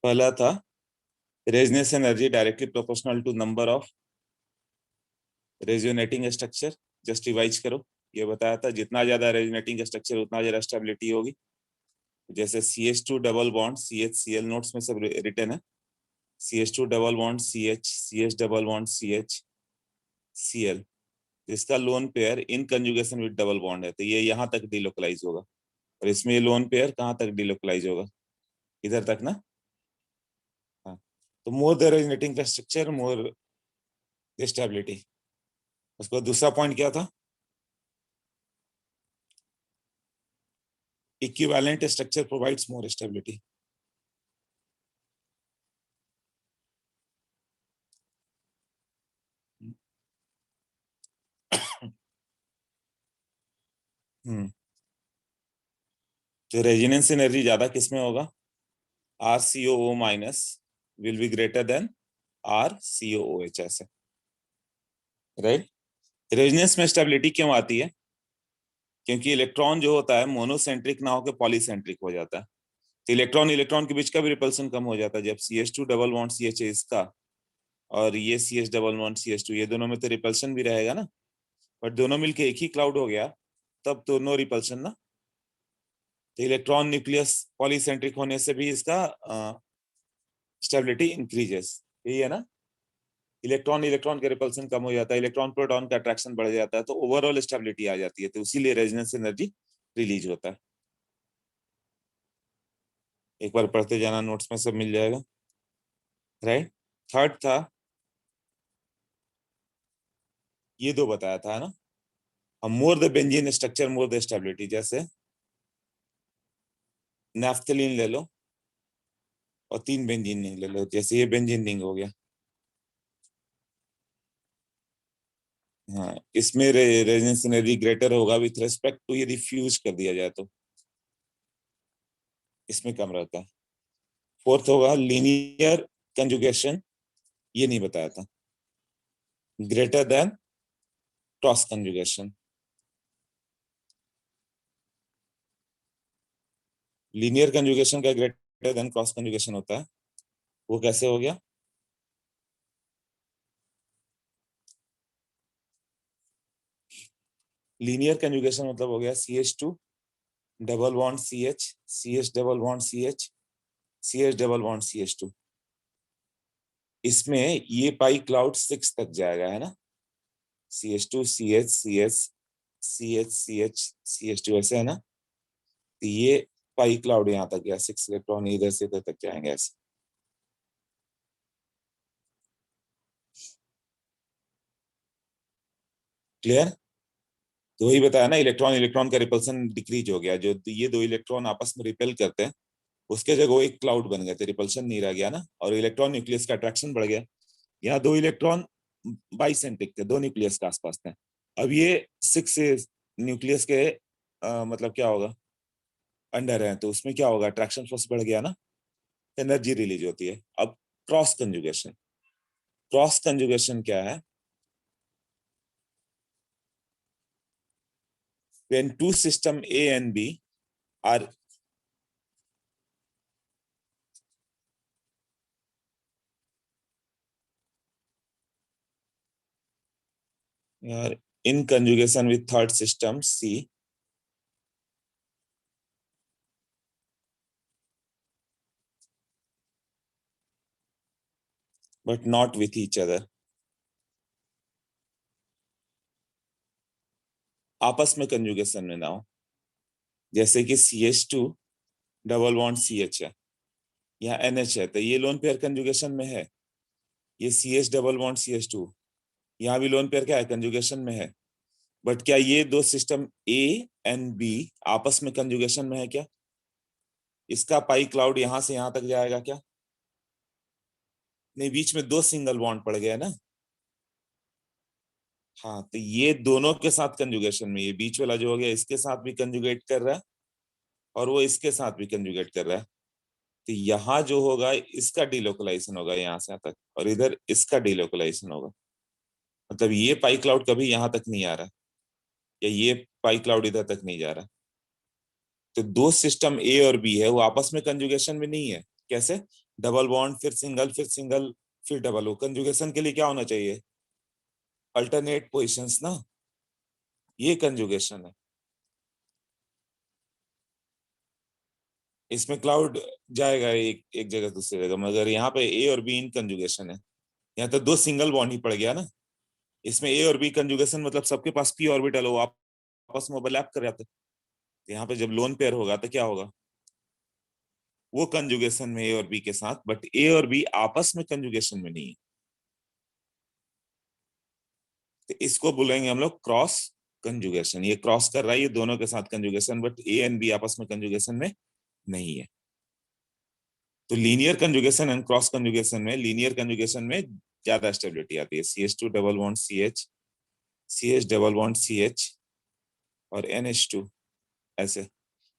पहला था resonance energy directly proportional to number of resonating structure. Just revise करो, ये बताया था जितना ज्यादा रेजोनेटिंग स्ट्रक्चर उतना ज्यादा स्टेबिलिटी होगी। जैसे CH2 double bond CH Cl notes में सब रिटर्न है। CH2 double bond CH double bond CH Cl, इसका loan pair in conjugation with double bond है, तो ये यहाँ तक डिलोकलाइज होगा। और इसमें ये लोन पेयर कहाँ तक डिलोकलाइज होगा? इधर तक ना। हाँ, तो more the resonating structure more stability. उसका दूसरा पॉइंट क्या था? Equivalent structure provides more stability. हम्म, तो रेजिनेंस एनर्जी ज्यादा किसमें होगा? RCOO minus will be greater than RCOOH, ऐसे, राइट। रेजिनेंस में स्टेबिलिटी क्यों आती है? क्योंकि इलेक्ट्रॉन जो होता है मोनोसेंट्रिक ना होकर पॉलीसेंट्रिक हो जाता है, तो इलेक्ट्रॉन इलेक्ट्रॉन के बीच का भी रिपल्सन कम हो जाता है। जब CH2 डबल बॉन्ड CH है इसका, और ये CH डबल बॉन्ड CH2, ये दोनों में तो रिपल्सन भी रहेगा ना, बट दोनों मिलके एक ही क्लाउड हो गया, तब तो नो रिपल्सन ना। तो इलेक्ट्रॉन न्यूक्लियस पॉलीसेंट्रिक होने से भी इसका स्टेबिलिटी इंक्रीजेस, यही है ना। इलेक्ट्रॉन इलेक्ट्रॉन का रिपल्सन कम हो जाता है, इलेक्ट्रॉन प्रोटॉन का अट्रैक्शन बढ़ जाता है, तो ओवरऑल स्टेबिलिटी आ जाती है, तो इसीलिए रेजोनेंस एनर्जी रिलीज होता है। एक बार पढ़ते जाना, नोट्स में सब मिल जाएगा, राइट। थर्ड था, ये दो बताया था ना, हम more the benzene structure more the stability. जैसे नैफ्थलीन ले लो और 3 बेंजीन रिंग ले लो, जैसे ये बेंजीन रिंग हो गया। हाँ, इसमें रेजोनेंस एनर्जी ग्रेटर होगा विथ रेस्पेक्ट टू यदि फ्यूज कर दिया जाए तो, इसमें कम रहता है। फोर्थ होगा लीनियर कंजुगेशन, ये नहीं बताया था, greater than cross conjugation. Linear conjugation का ग्रेटर देन क्रॉस कंजुगेशन होता है, वो कैसे हो गया? लीनियर कंजुगेशन मतलब हो गया CH2 double bond CH double bond CH double bond CH2। इसमें ये पाई क्लाउड 6 तक जाएगा, है ना। CH2 CH ऐसे है ना, तो ये पाई क्लाउड यहाँ तक गया, 6 इलेक्ट्रॉन इधर से इधर तक जाएंगे ऐसे। क्लियर? तो वही बताया ना, इलेक्ट्रॉन इलेक्ट्रॉन का रिपल्सन डिक्रीज हो गया, जो ये दो इलेक्ट्रॉन आपस में रिपेल करते हैं उसके जगह वो एक क्लाउड बन गए थे, रिपल्सन नहीं रह गया ना, और इलेक्ट्रॉन न्यूक्लियस का अट्रैक्शन बढ़ गया। यहाँ दो इलेक्ट्रॉन बाइसेंट्रिक थे, दो न्यूक्लियस के आसपास थे। अब ये 6 न्यूक्लियस के मतलब क्या होगा, अंडर है, तो उसमें क्या होगा, अट्रैक्शन फोर्स बढ़ गया ना, एनर्जी रिलीज होती है। अब क्रॉस कंजुगेशन, क्रॉस कंजुगेशन क्या है? when two system A and B are in conjugation with third system C, but not with each other, आपस में कंजुगेशन में ना हो। जैसे कि CH2 डबल बॉन्ड CH है, यहाँ NH है, तो ये लोन पेयर कंजुगेशन में है। ये CH डबल बॉन्ड CH2, यहाँ भी लोन पेयर क्या है, कंजुगेशन में है। बट क्या ये दो सिस्टम A एंड B आपस में कंजुगेशन में है क्या? इसका पाई क्लाउड यहां से यहां तक जाएगा क्या? नहीं, बीच में दो सिंगल बॉन्ड पड़ गया ना। हाँ, तो ये दोनों के साथ कंजुगेशन में, ये बीच वाला जो हो गया इसके साथ भी कंजुगेट कर रहा है, और वो इसके साथ भी कंजुगेट कर रहा है। तो यहाँ जो होगा इसका डिलोकलाइजेशन होगा यहाँ से यहाँ तक, और इधर इसका डिलोकलाइजेशन होगा। मतलब ये पाई क्लाउड कभी यहाँ तक नहीं आ रहा, या ये पाई क्लाउड इधर तक नहीं जा रहा। तो दो सिस्टम ए और बी है, वो आपस में कंजुगेशन में नहीं है। कैसे? डबल बॉन्ड, फिर सिंगल, फिर डबल। हो कंजुगेशन के लिए क्या होना चाहिए? अल्टरनेट पोजिशंस ना, ये कंजुगेशन है। इसमें क्लाउड जाएगा एक एक जगह दूसरी जगह, मगर यहाँ पे ए और बी इन कंजुगेशन है। यहाँ तो दो सिंगल बॉन्ड ही पड़ गया ना। इसमें ए और बी कंजुगेशन मतलब सबके पास पी ऑर्बिटल हो, आपस में ओवरलैप कर जाते। यहाँ पे जब लोन पेयर होगा तो क्या होगा? वो कंजुगेशन में ए और बी के साथ, बट ए और बी आपस में कंजुगेशन में नहीं है। तो इसको बोलेंगे हम लोग क्रॉस कंजुगेशन। ये क्रॉस कर रहा है ये दोनों के साथ conjugation, but A and B आपस में कंजुगेशन में नहीं है। तो linear conjugation and cross conjugation में, लीनियर कंजुगेशन में ज्यादा स्टेबिलिटी आती है। CH2 double bond CH, CH double bond CH और NH2 ऐसे।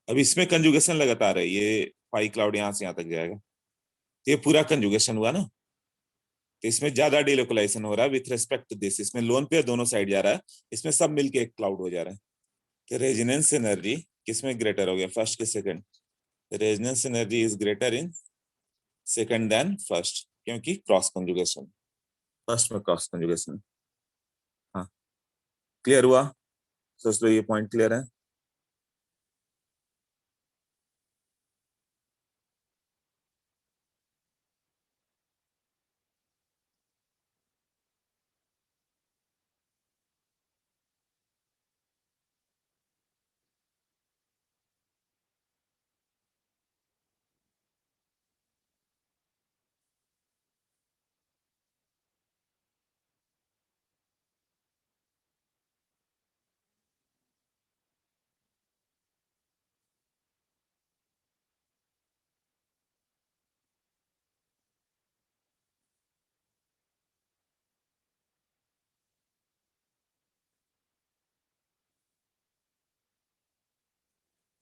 अब इसमें कंजुगेशन लगातार है, ये पाई क्लाउड यहाँ से यहाँ तक जाएगा, तो ये पूरा कंजुगेशन हुआ ना। तो इसमें ज्यादा डिलोकलाइजेशन हो रहा है विथ रेस्पेक्ट टू दिस। इसमें लोन पे दोनों साइड जा रहा है, इसमें सब मिलके एक क्लाउड हो जा रहा है। तो रेजोनेंस एनर्जी किसमें ग्रेटर हो गया, फर्स्ट के second? Resonance energy is greater in second than first, क्योंकि क्रॉस कंजुगेशन। फर्स्ट में क्रॉस कंजुगेशन। हाँ, क्लियर हुआ? सोच लो ये पॉइंट क्लियर है।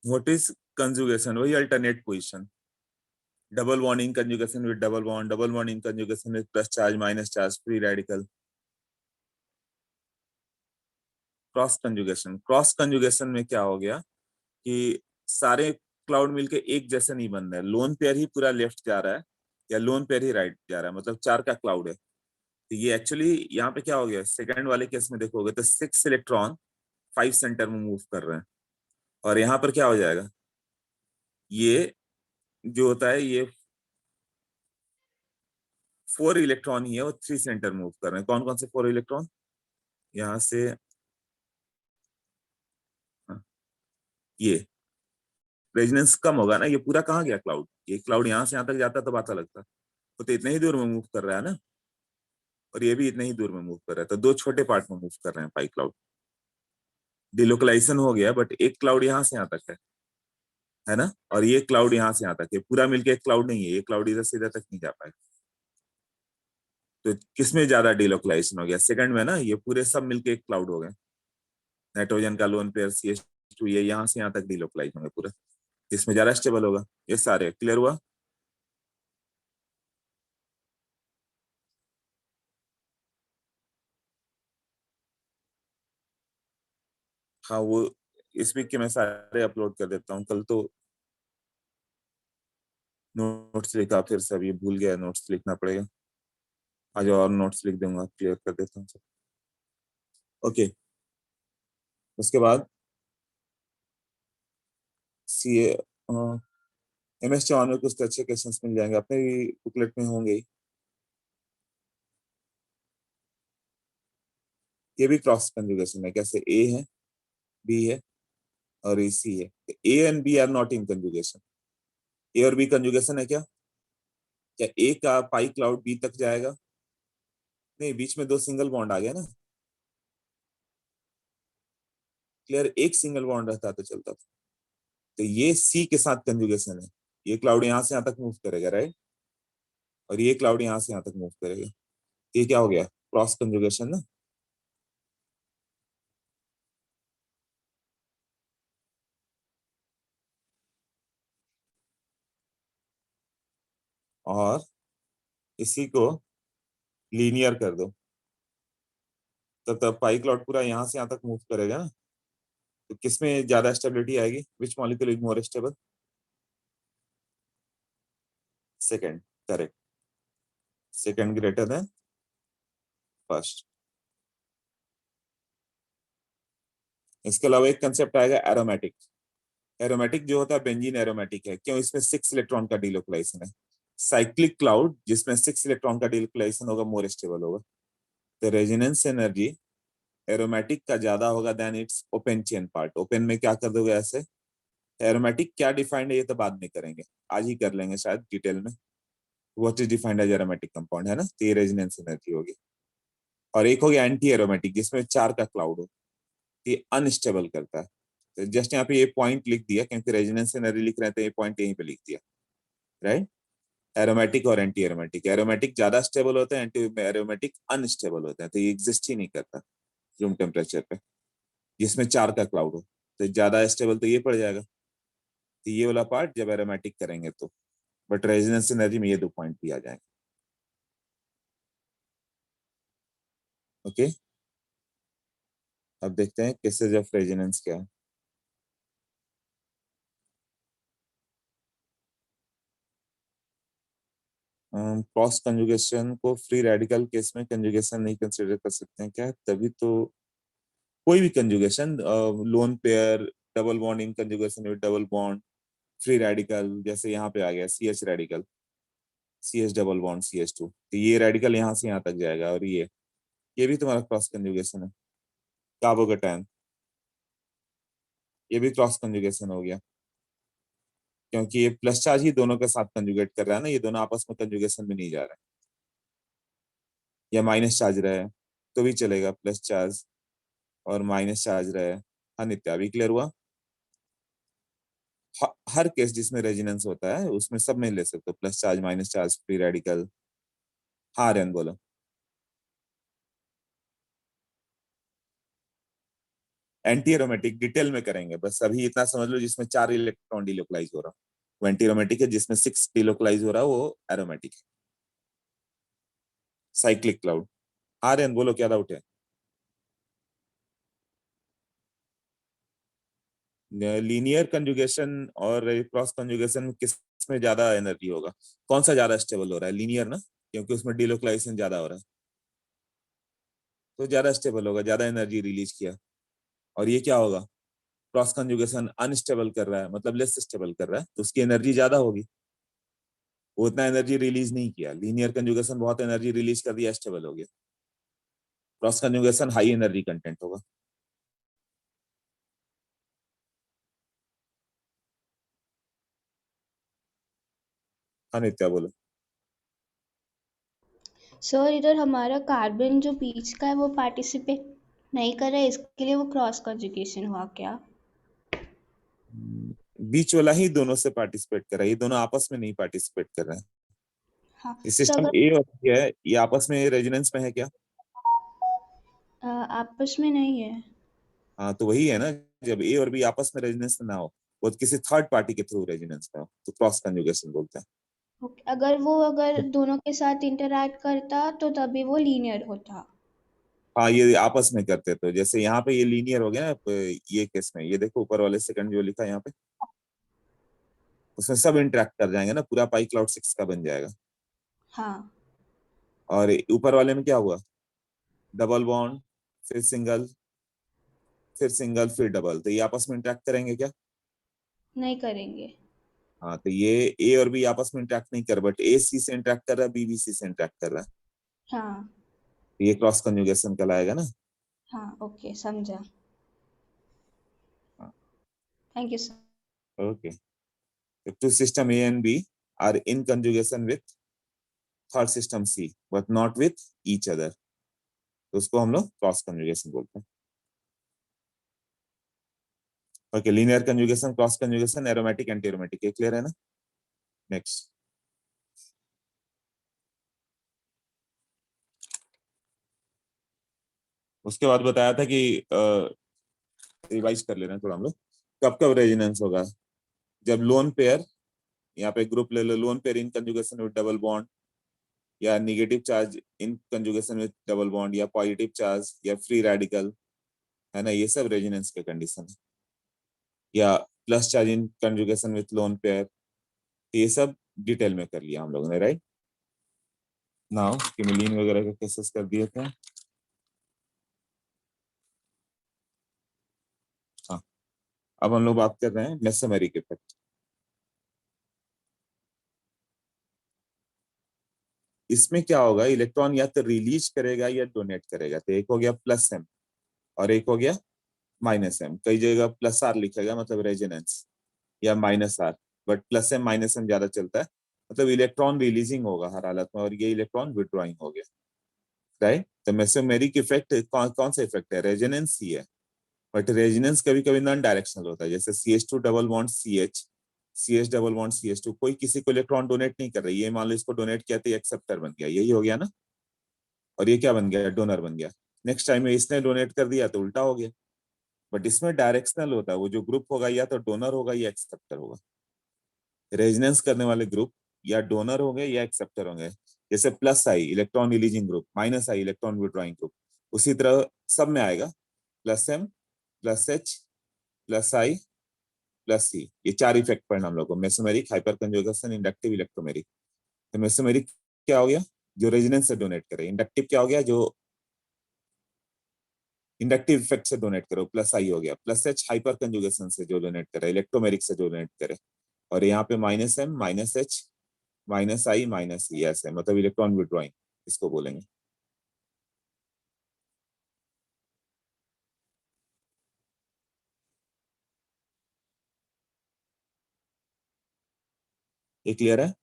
What is conjugation? वही alternate position. Double bonding conjugation with double bond, double bonding conjugation with plus charge minus charge, free radical. Cross conjugation, cross conjugation में क्या हो गया कि सारे क्लाउड मिलके एक जैसे नहीं बन रहे। लोन पेयर ही पूरा लेफ्ट जा रहा है या लोन पेयर ही राइट जा रहा है, मतलब चार का क्लाउड है। तो ये एक्चुअली यहाँ पे क्या हो गया, सेकंड वाले केस में देखोगे तो 6 इलेक्ट्रॉन 5 सेंटर में मूव कर रहे हैं। और यहाँ पर क्या हो जाएगा, ये जो होता है ये 4 इलेक्ट्रॉन ही है, वो 3 सेंटर मूव कर रहे हैं। कौन कौन से 4 इलेक्ट्रॉन? यहाँ से, हाँ, ये रेजोनेंस कम होगा ना। ये पूरा कहाँ गया क्लाउड? ये क्लाउड यहाँ से यहाँ तक जाता तो बात लगता। वो तो इतने ही दूर में मूव कर रहा है ना, और ये भी इतने ही दूर में मूव कर रहा है, तो दो छोटे पार्ट में मूव कर रहे हैं पाई क्लाउड। डिलोकलाइजेशन हो गया, बट एक क्लाउड यहाँ से यहाँ तक है ना, और ये क्लाउड यहाँ से यहाँ तक है। पूरा मिलके एक क्लाउड नहीं है, ये क्लाउड इधर से इधर तक नहीं जा पाए। तो किसमें ज्यादा डिलोकलाइजेशन हो गया? सेकंड में ना, ये पूरे सब मिलके एक क्लाउड हो गए। नाइट्रोजन का लोन पेयर CH2 ये यहाँ से यहाँ तक डिलोकलाइज होंगे पूरा। इसमें ज्यादा स्टेबल होगा। ये सारे क्लियर हुआ? हाँ, वो इस वीक के मैं सारे अपलोड कर देता हूँ। कल तो नोट्स लिखा, फिर सब ये भूल गया, नोट्स लिखना पड़ेगा। आज और नोट्स लिख दूंगा, क्लियर कर देता हूँ सब। ओके, उसके बाद सी MS चौहान में कुछ तो अच्छे क्वेश्चंस मिल जाएंगे, अपने भी बुकलेट में होंगे ही। ये भी क्रॉस कंजुगेशन है, कैसे? ए है, बी है और ए सी है। A and B are not in conjugation. A और बी कंजुगेशन है क्या? क्या ए का पाई क्लाउड बी तक जाएगा? नहीं, बीच में दो सिंगल बॉन्ड आ गया ना। क्लियर, एक सिंगल बॉन्ड रहता तो चलता था। तो ये सी के साथ कंजुगेशन है। ये क्लाउड यहाँ से यहाँ तक मूव करेगा, राइट, और ये क्लाउड यहाँ से यहाँ तक मूव करेगा। तो ये क्या हो गया, क्रॉस कंजुगेशन ना। और इसी को लीनियर कर दो, तब पाई क्लाउड पूरा यहाँ से यहाँ तक मूव करेगा ना। तो किसमें ज्यादा स्टेबिलिटी आएगी? Which molecule is more stable? Second. Correct, second greater than first. इसके अलावा एक कंसेप्ट आएगा एरोमेटिक। एरोमेटिक जो होता है बेंजीन एरोमेटिक है, क्यों? इसमें 6 इलेक्ट्रॉन का डिलोकलाइजेशन है। साइक्लिक क्लाउड जिसमें 6 इलेक्ट्रॉन का डिलोकलाइजेशन होगा मोर स्टेबल होगा। तो रेजोनेंस एनर्जी एरोमेटिक का ज्यादा होगा then it's open chain part. Open में क्या कर दोगे ऐसे? एरोमेटिक क्या डिफाइंड है ये तो बाद में करेंगे, आज ही कर लेंगे शायद डिटेल में। What is defined as aromatic compound, है ना? तो ये रेजोनेंस एनर्जी होगी। और एक हो गया एंटी एरोमेटिक जिसमें 4 का क्लाउड हो, ये अनस्टेबल करता है। तो जस्ट यहाँ पे ये पॉइंट लिख दिया क्योंकि रेजोनेंस एनर्जी लिख रहे थे, ये पॉइंट यहीं पे लिख दिया, राइट? एरोमेटिक और एंटी एरोमेटिक, एरोमेटिक ज्यादा स्टेबल होते हैं, एंटी एरोमेटिक अनस्टेबल होते हैं, तो ये एग्जिस्ट ही नहीं करता रूम टेम्परेचर पे जिसमें 4 का क्लाउड हो। तो ज्यादा स्टेबल तो ये पड़ जाएगा, तो ये वाला पार्ट जब एरोमेटिक करेंगे तो। बट रेजोनेंस एनर्जी में ये 2 पॉइंट भी आ जाएंगे। ओके, अब देखते हैं केसेस ऑफ रेजोनेंस क्या है। क्रॉस कंजुगेशन को फ्री रेडिकल केस में कंजुगेशन नहीं कंसिडर कर सकते हैं क्या? तभी तो कोई भी conjugation, lone pair, double bond in conjugation with double bond, free radical, जैसे यहाँ पे आ गया C H radical, C H double bond C H two, तो ये रेडिकल यहाँ से यहाँ तक जाएगा, और ये भी तुम्हारा क्रॉस कंजुगेशन है। कार्बोकेटायन, ये भी क्रॉस कंजुगेशन हो गया क्योंकि ये प्लस चार्ज ही दोनों के साथ कंजुगेट कर रहा है ना, ये दोनों आपस में कंजुगेशन में नहीं जा रहे हैं। या माइनस चार्ज रहे तो भी चलेगा, प्लस चार्ज और माइनस चार्ज रहे। हाँ नित्या, अभी क्लियर हुआ? हर केस जिसमें रेजिनेंस होता है उसमें सब में ले सकते हो, plus charge, minus charge, free radical. हाँ रेन बोलो। एंटी एरोमेटिक डिटेल में करेंगे, बस अभी इतना समझ लो जिसमें 4 इलेक्ट्रॉन डिलोकलाइज हो रहा, वो एंटी एरोमेटिक है। जिसमें 6 डिलोकलाइज हो रहा है वो एरोमेटिक है। Cyclic cloud. हाँ रेन बोलो, क्या डाउट है? लीनियर कंजुगेशन और क्रॉस कंजुगेशन किस में ज्यादा एनर्जी होगा? कौन सा ज्यादा स्टेबल हो रहा है? लीनियर ना, क्योंकि उसमें डिलोकलाइजेशन ज्यादा हो रहा है, तो ज्यादा स्टेबल होगा, ज्यादा एनर्जी रिलीज किया। और ये क्या होगा? क्रॉस कंजुगेशन अनस्टेबल कर रहा है, मतलब लेस स्टेबल कर रहा है, तो उसकी एनर्जी ज्यादा होगी। वो उतना एनर्जी रिलीज नहीं किया। लीनियर कंजुगेशन बहुत एनर्जी रिलीज कर दिया, स्टेबल हो गया। Cross conjugation high energy content होगा। हाँ नित्या बोलो। सर इधर हमारा कार्बन जो बीच का है वो पार्टिसिपेट नहीं कर रहा है, इसके लिए वो क्रॉस कंजुगेशन हुआ क्या? बीच वाला ही दोनों से पार्टिसिपेट कर रहा है, ये दोनों आपस में नहीं पार्टिसिपेट कर रहे हैं। हाँ। ये तो सिस्टम अगर ए और बी है, ये आपस में रेजोनेंस में है क्या? आपस में नहीं है। हाँ तो वही है ना, जब ए और बी आपस में रेजोनेंस में ना हो, वो किसी थर्ड पार्टी के थ्रू रेजोनेंस में हो, तो क्रॉस कंजुगेशन बोलते हैं। ओके, अगर दोनों के साथ इंटरैक्ट करता तो तभी वो लीनियर होता। हाँ ये आपस में करते, तो जैसे यहाँ पे ये लीनियर हो गया ना, ये केस में ये देखो ऊपर वाले सेकंड जो लिखा है यहाँ पे, उसमें सब इंटरेक्ट कर जाएंगे ना, पूरा पाई क्लाउड 6 का बन जाएगा। हाँ। और ऊपर वाले में क्या हुआ? डबल बॉन्ड, फिर सिंगल, फिर सिंगल, फिर डबल, तो ये आपस में इंटरेक्ट करेंगे क्या? नहीं करेंगे। हाँ तो ये ए और बी आपस में इंटरेक्ट नहीं कर, बट ए सी से इंटरेक्ट कर रहा है, बी बी सी से इंटरेक्ट कर रहा है, हाँ। तो ये क्रॉस कंजुगेशन कहलाएगा ना। हाँ, ओके, समझा। Thank you sir. Okay, two system A and B are in conjugation with third system C but not with each other, तो उसको हम लोग क्रॉस कंजुगेशन बोलते हैं। Okay, linear conjugation, cross conjugation, aromatic, anti aromatic, ये clear है ना? Next, उसके बाद बताया था कि रिवाइज कर ले रहे हैं थोड़ा हम लोग। कब कब रेजोनेंस होगा? जब लोन पेयर, यहाँ पे ग्रुप ले लो, lone pair in conjugation with double bond, या negative charge in conjugation with double bond, या पॉजिटिव चार्ज, या फ्री रेडिकल, है ना, ये सब रेजोनेंस के कंडीशन है। या plus charge in conjugation with lone pair, ये सब डिटेल में कर लिया हम लोगों ने, राइट? नाउ किमिलीन वगैरह के केसेस कर दिए थे। हाँ, अब हम लोग बात कर रहे हैं मेसोमेरिक इफेक्ट। इसमें क्या होगा, इलेक्ट्रॉन या तो रिलीज करेगा या डोनेट करेगा। तो एक हो गया प्लस एम और एक हो गया माइनस एम। कई जगह प्लस आर लिखेगा मतलब रेजोनेंस, या minus R, but plus M minus M ज्यादा चलता है। मतलब इलेक्ट्रॉन रिलीजिंग होगा हर हालत में, और ये इलेक्ट्रॉन विड्रॉइंग हो गया, राइट। तो मेसोमेरिक इफेक्ट कौन सा इफेक्ट है, रेजोनेंस ही है। बट रेजोनेंस कभी कभी नॉन डायरेक्शनल होता है, जैसे CH2 double bond CH, CH double bond CH2, कोई किसी को इलेक्ट्रॉन डोनेट नहीं कर रही, ये मान लो इसको डोनेट किया तो एक्सेप्टर बन गया, यही हो गया ना। और ये क्या बन गया, डोनर बन गया। नेक्स्ट टाइम में इसने डोनेट कर दिया तो उल्टा हो गया। बट इसमें डायरेक्शनल होता है, वो जो ग्रुप होगा या तो डोनर होगा या एक्सेप्टर होगा। रेजोनेंस करने वाले ग्रुप या डोनर होंगे या एक्सेप्टर होंगे। जैसे plus I electron releasing group, minus I electron withdrawing group, उसी तरह सब में आएगा। Plus M, plus H, plus I, plus C, ये चार इफेक्ट पढ़ना हम लोग को, mesomeric, hyperconjugation, inductive, electromeric. तो मेसोमेरिक क्या हो गया, जो रेजोनेंस से डोनेट करे। इंडक्टिव क्या हो गया, जो इंडक्टिव इफेक्ट से डोनेट करो, प्लस आई हो गया। प्लस एच हाइपर कंजुगेशन से जो डोनेट करे, इलेक्ट्रोमेरिक से जो डोनेट करे। और यहाँ पे minus M, minus H, minus I, minus E, ऐसे मतलब इलेक्ट्रॉन विड्रॉइंग इसको बोलेंगे। ये क्लियर है।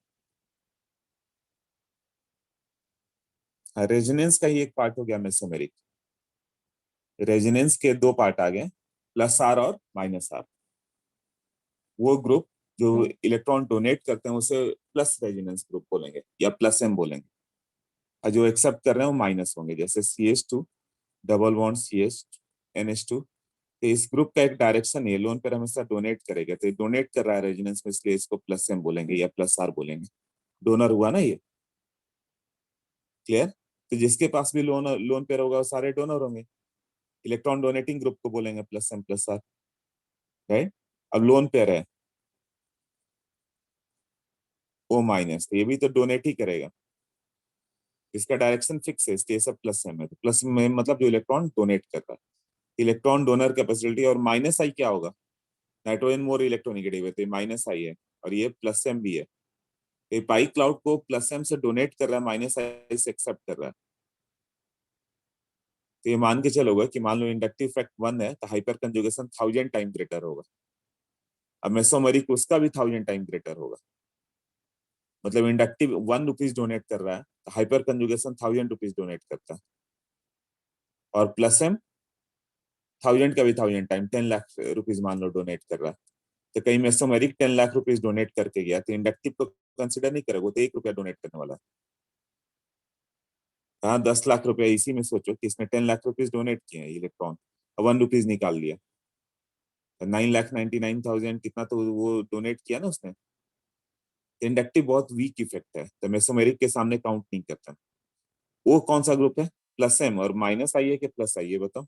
रेजोनेंस का ही एक पार्ट हो गया मेसोमेरिक। रेजोनेंस के दो पार्ट आ गए, प्लस आर और माइनस आर। वो ग्रुप जो इलेक्ट्रॉन डोनेट करते हैं उसे प्लस रेजोनेंस ग्रुप बोलेंगे या प्लस एम बोलेंगे। और जो एक्सेप्ट कर रहे हैं वो माइनस होंगे, जैसे CH2 double bond CH NH2। तो इस ग्रुप का एक डायरेक्शन है, लोन पर हमेशा डोनेट करेगा, तो डोनेट कर रहा है रेजोनेंस में, इसलिए इसको प्लस एम बोलेंगे या प्लस आर बोलेंगे। डोनर हुआ ना ये, क्लियर। तो जिसके पास भी लोन लोन पेयर होगा वो सारे डोनर होंगे, इलेक्ट्रॉन डोनेटिंग ग्रुप को बोलेंगे plus M plus R, right. अब लोन पेयर है O माइनस, तो ये भी तो डोनेट ही करेगा, इसका डायरेक्शन फिक्स है, इसलिए सब प्लस एम है। तो प्लस में मतलब जो इलेक्ट्रॉन डोनेट कर रहा है, इलेक्ट्रॉन डोनर कैपेसिटी। और माइनस आई क्या होगा, नाइट्रोजन मोर इलेक्ट्रोनिगेटिव है तो माइनस आई है, और ये प्लस एम भी है। तो पाई क्लाउड को प्लस एम से डोनेट कर रहा है, माइनस आई से एक्सेप्ट कर रहा है। तो ये मान के चलोगे कि मान लो इंडक्टिव फैक्ट 1 है तो हाइपर कंजुगेशन 1000 टाइम ग्रेटर होगा। अब मेसोमेरिक उसका भी 1000 टाइम ग्रेटर होगा। मतलब इंडक्टिव 1 रुपीज डोनेट कर रहा है तो हाइपर कंजुगेशन 1000 रुपीज डोनेट करता है। और प्लस एम 1000 का भी 1000 टाइम, 10 लाख रुपीज मान लो डोनेट कर रहा है। तो कहीं मेसोमेरिक 10 लाख रुपीज डोनेट करके गया तो इंडक्टिव को कंसिडर नहीं करेगा, वो तो 1 रुपया डोनेट करने वाला है। हाँ, 10 लाख रुपया, इसी में सोचो कि इसने 10 लाख रुपीज डोनेट किए हैं इलेक्ट्रॉन, 1 रुपीज निकाल लिया, 9,99,000 कितना तो वो डोनेट किया ना उसने। इंडक्टिव बहुत वीक इफेक्ट है, तो मेसोमेरिक के सामने काउंट नहीं करता। वो कौन सा ग्रुप है, प्लस एम, और माइनस आई है कि प्लस आई है बताओ।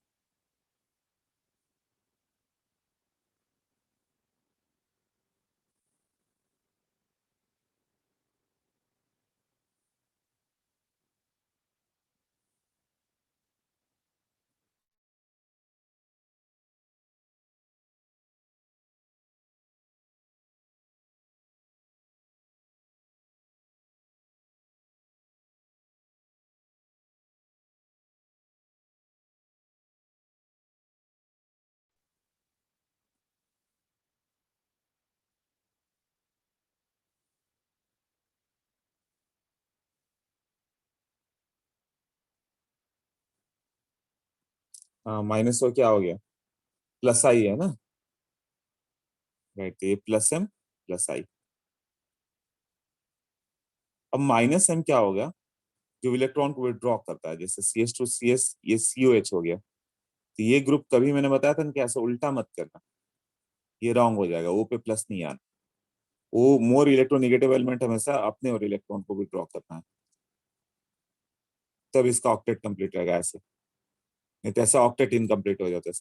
हाँ, माइनस हो क्या हो गया, प्लस आई है ना, राइट। ये प्लस एम प्लस आई। अब माइनस एम क्या हो गया, जो इलेक्ट्रॉन को विड्रॉ करता है, जैसे CH2 CS, ये COH हो गया। तो ये ग्रुप कभी मैंने बताया था ना कि ऐसा उल्टा मत करना, ये रॉन्ग हो जाएगा, O पे प्लस नहीं आना। वो मोर इलेक्ट्रोनिगेटिव एलिमेंट हमेशा अपने और इलेक्ट्रॉन को विड्रॉ करना है, तब इसका ऑक्टेट कंप्लीट रहेगा ऐसे। नहीं तो ऐसा ऑक्टेट इनकम्प्लीट हो जाता है।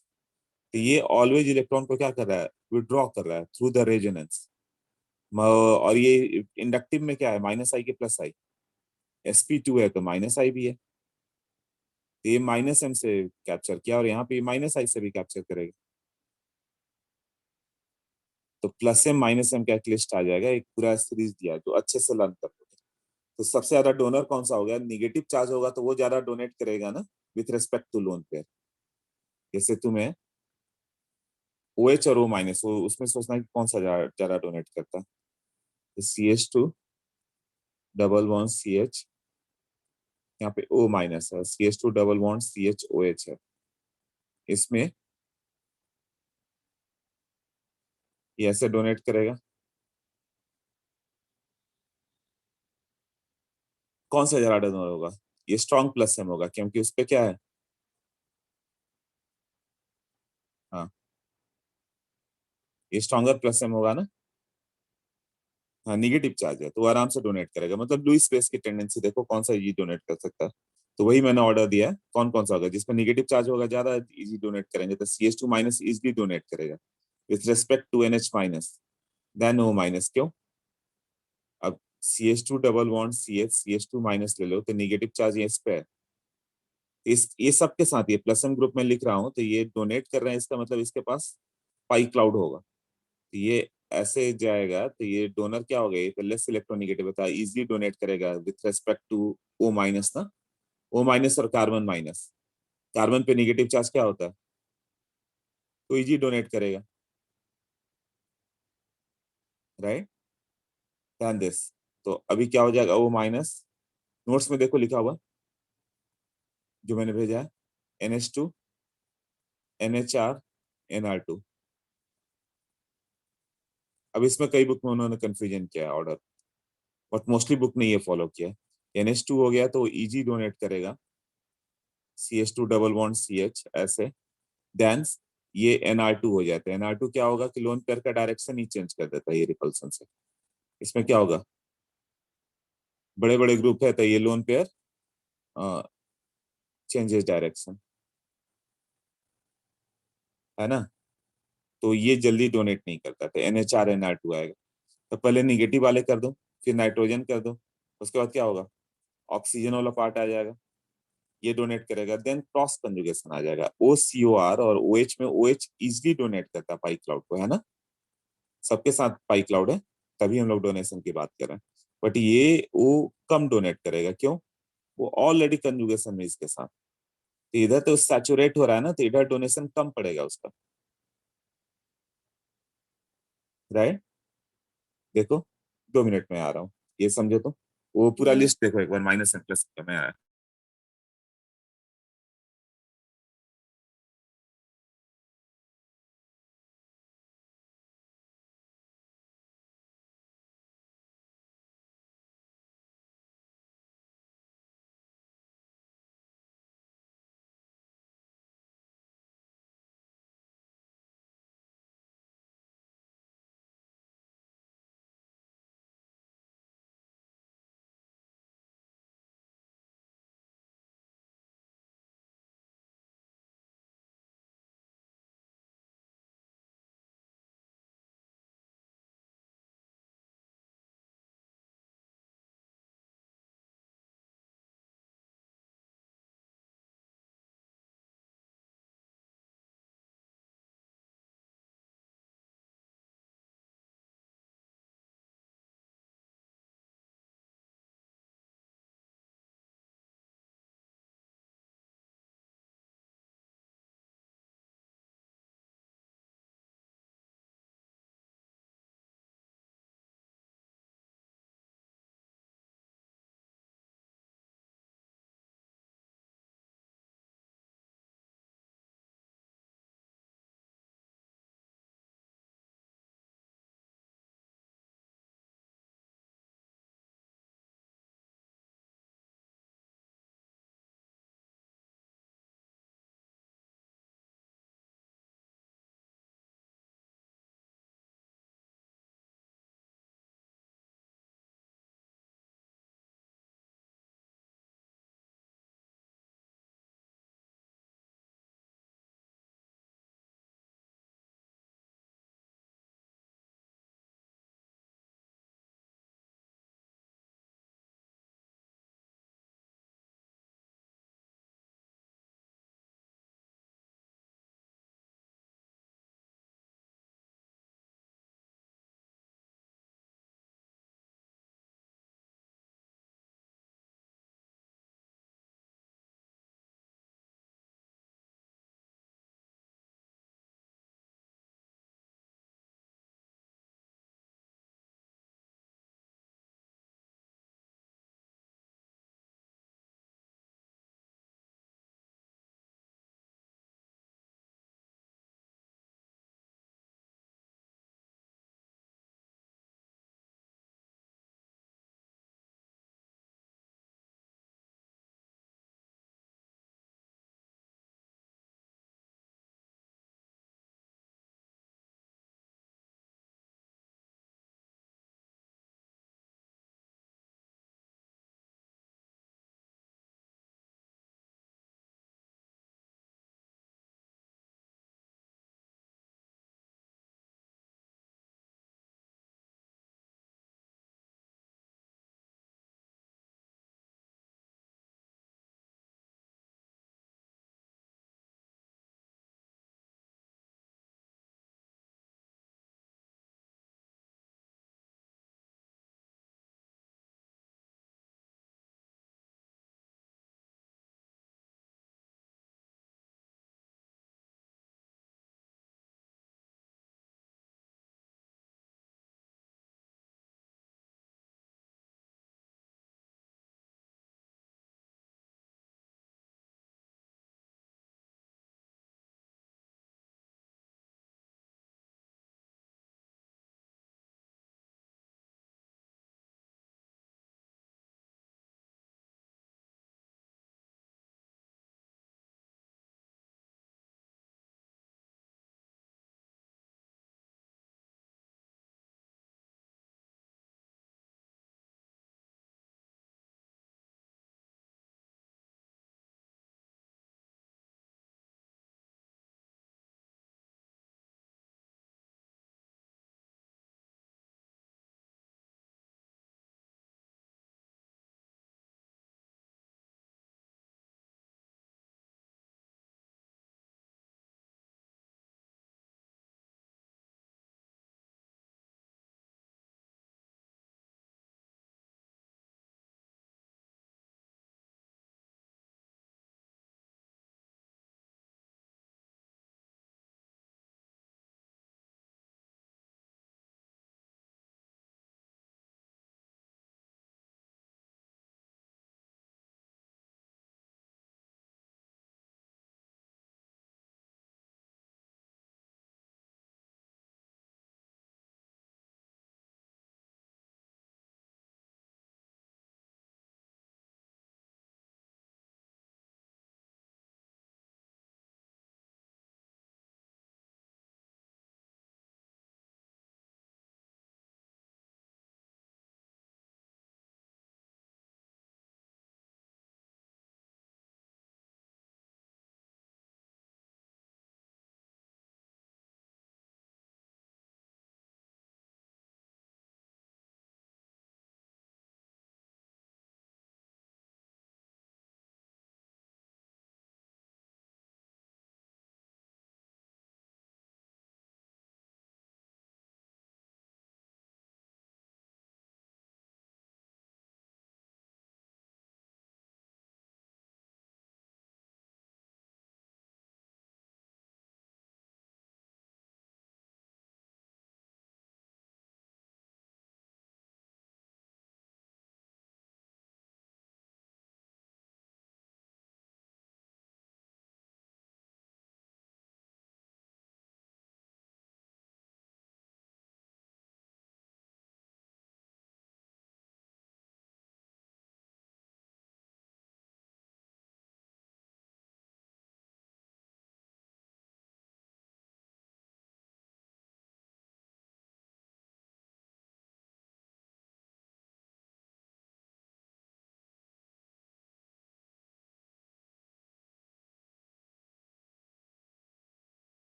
तो ये ऑलवेज इलेक्ट्रॉन को क्या कर रहा है, विड्रॉ कर रहा है थ्रू द रेजोनेंस। और ये इंडक्टिव में क्या है, माइनस आई के प्लस आई, sp2 है तो माइनस आई भी है, तो ये माइनस एम से कैप्चर किया और यहाँ पे माइनस आई से भी कैप्चर करेगा, तो प्लस एम माइनस एम का एक लिस्ट आ जाएगा, एक पूरा सीरीज दिया है तो अच्छे से लर्न कर लो। तो सबसे ज्यादा डोनर कौन सा हो गया, निगेटिव चार्ज होगा तो वो ज्यादा डोनेट करेगा ना with respect to lone pair. जैसे तुम्हें ओ एच और ओ माइनस, वो उसमें सोचना है कि कौन सा ज्यादा डोनेट करता है। CH2 डबल बॉन्ड CH, यहाँ पे O माइनस है, CH2 डबल बॉन्ड CHOH है, इसमें ये ऐसे डोनेट करेगा, कौन सा ज्यादा डोनर होगा, ये स्ट्रॉन्ग प्लस एम होगा क्योंकि उस पे क्या है, हाँ ये स्ट्रॉन्गर प्लस एम होगा ना, हाँ निगेटिव चार्ज है तो वो आराम से डोनेट करेगा, मतलब लुईस स्पेस की टेंडेंसी देखो कौन सा इजी डोनेट कर सकता है। तो वही मैंने ऑर्डर दिया है, कौन कौन सा होगा जिसमें निगेटिव चार्ज होगा ज्यादा इजी डोनेट करेंगे, तो CH2 माइनस इजिली डोनेट करेगा with respect to NH minus then O minus. क्यों, अब CH2 double bond CH2 minus ले लो तो निगेटिव चार्ज ये इस पे है, इस ये सबके साथ ये प्लस एम ग्रुप में लिख रहा हूँ तो ये डोनेट कर रहे हैं, इसका मतलब इसके पास पाई क्लाउड होगा, तो ये ऐसे जाएगा तो ये डोनर क्या हो गया, ये लेस इलेक्ट्रोनेगेटिव होता है, इजिली डोनेट करेगा with respect to O minus ना, O माइनस और कार्बन माइनस, कार्बन पे निगेटिव चार्ज क्या होता है तो इजी डोनेट करेगा, राइट, ध्यान दिस। तो अभी क्या हो जाएगा, O माइनस, नोट्स में देखो लिखा हुआ जो मैंने भेजा है, NH2 NHR NR2। अब इसमें कई बुक में उन्होंने कंफ्यूजन किया है ऑर्डर, बट मोस्टली बुक ने ये फॉलो किया है। NH2 हो गया तो इजी डोनेट करेगा CH2 डबल बॉन्ड CH ऐसे, देन ये NR2 हो जाता है, NR2 क्या होगा कि लोन पेयर का डायरेक्शन ही चेंज कर देता है ये रिपल्सन से, इसमें क्या होगा, बड़े बड़े ग्रुप है तो ये लोन पेयर चेंजेस डायरेक्शन, है ना, तो ये जल्दी डोनेट नहीं करता था, NHR NR2 आएगा, तो पहले निगेटिव वाले कर दो फिर नाइट्रोजन कर दो, उसके बाद क्या होगा, ऑक्सीजन वाला पार्ट आ जाएगा, ये डोनेट करेगा, देन क्रॉस कंजुगेशन आ जाएगा, OCOR और OH में OH इजिली डोनेट करता है पाई क्लाउड को, है ना, सबके साथ पाई क्लाउड है तभी हम लोग डोनेशन की बात कर रहे हैं, बट ये वो कम डोनेट करेगा, क्यों, वो ऑलरेडी कंजुगेशन में इसके साथ, तो इधर तो सैचुरेट हो रहा है ना, तो इधर डोनेशन कम पड़ेगा उसका, राइट। देखो 2 मिनट में आ रहा हूँ, ये समझो, तो वो पूरा लिस्ट देखो एक बार, माइनस एंड प्लस में आया।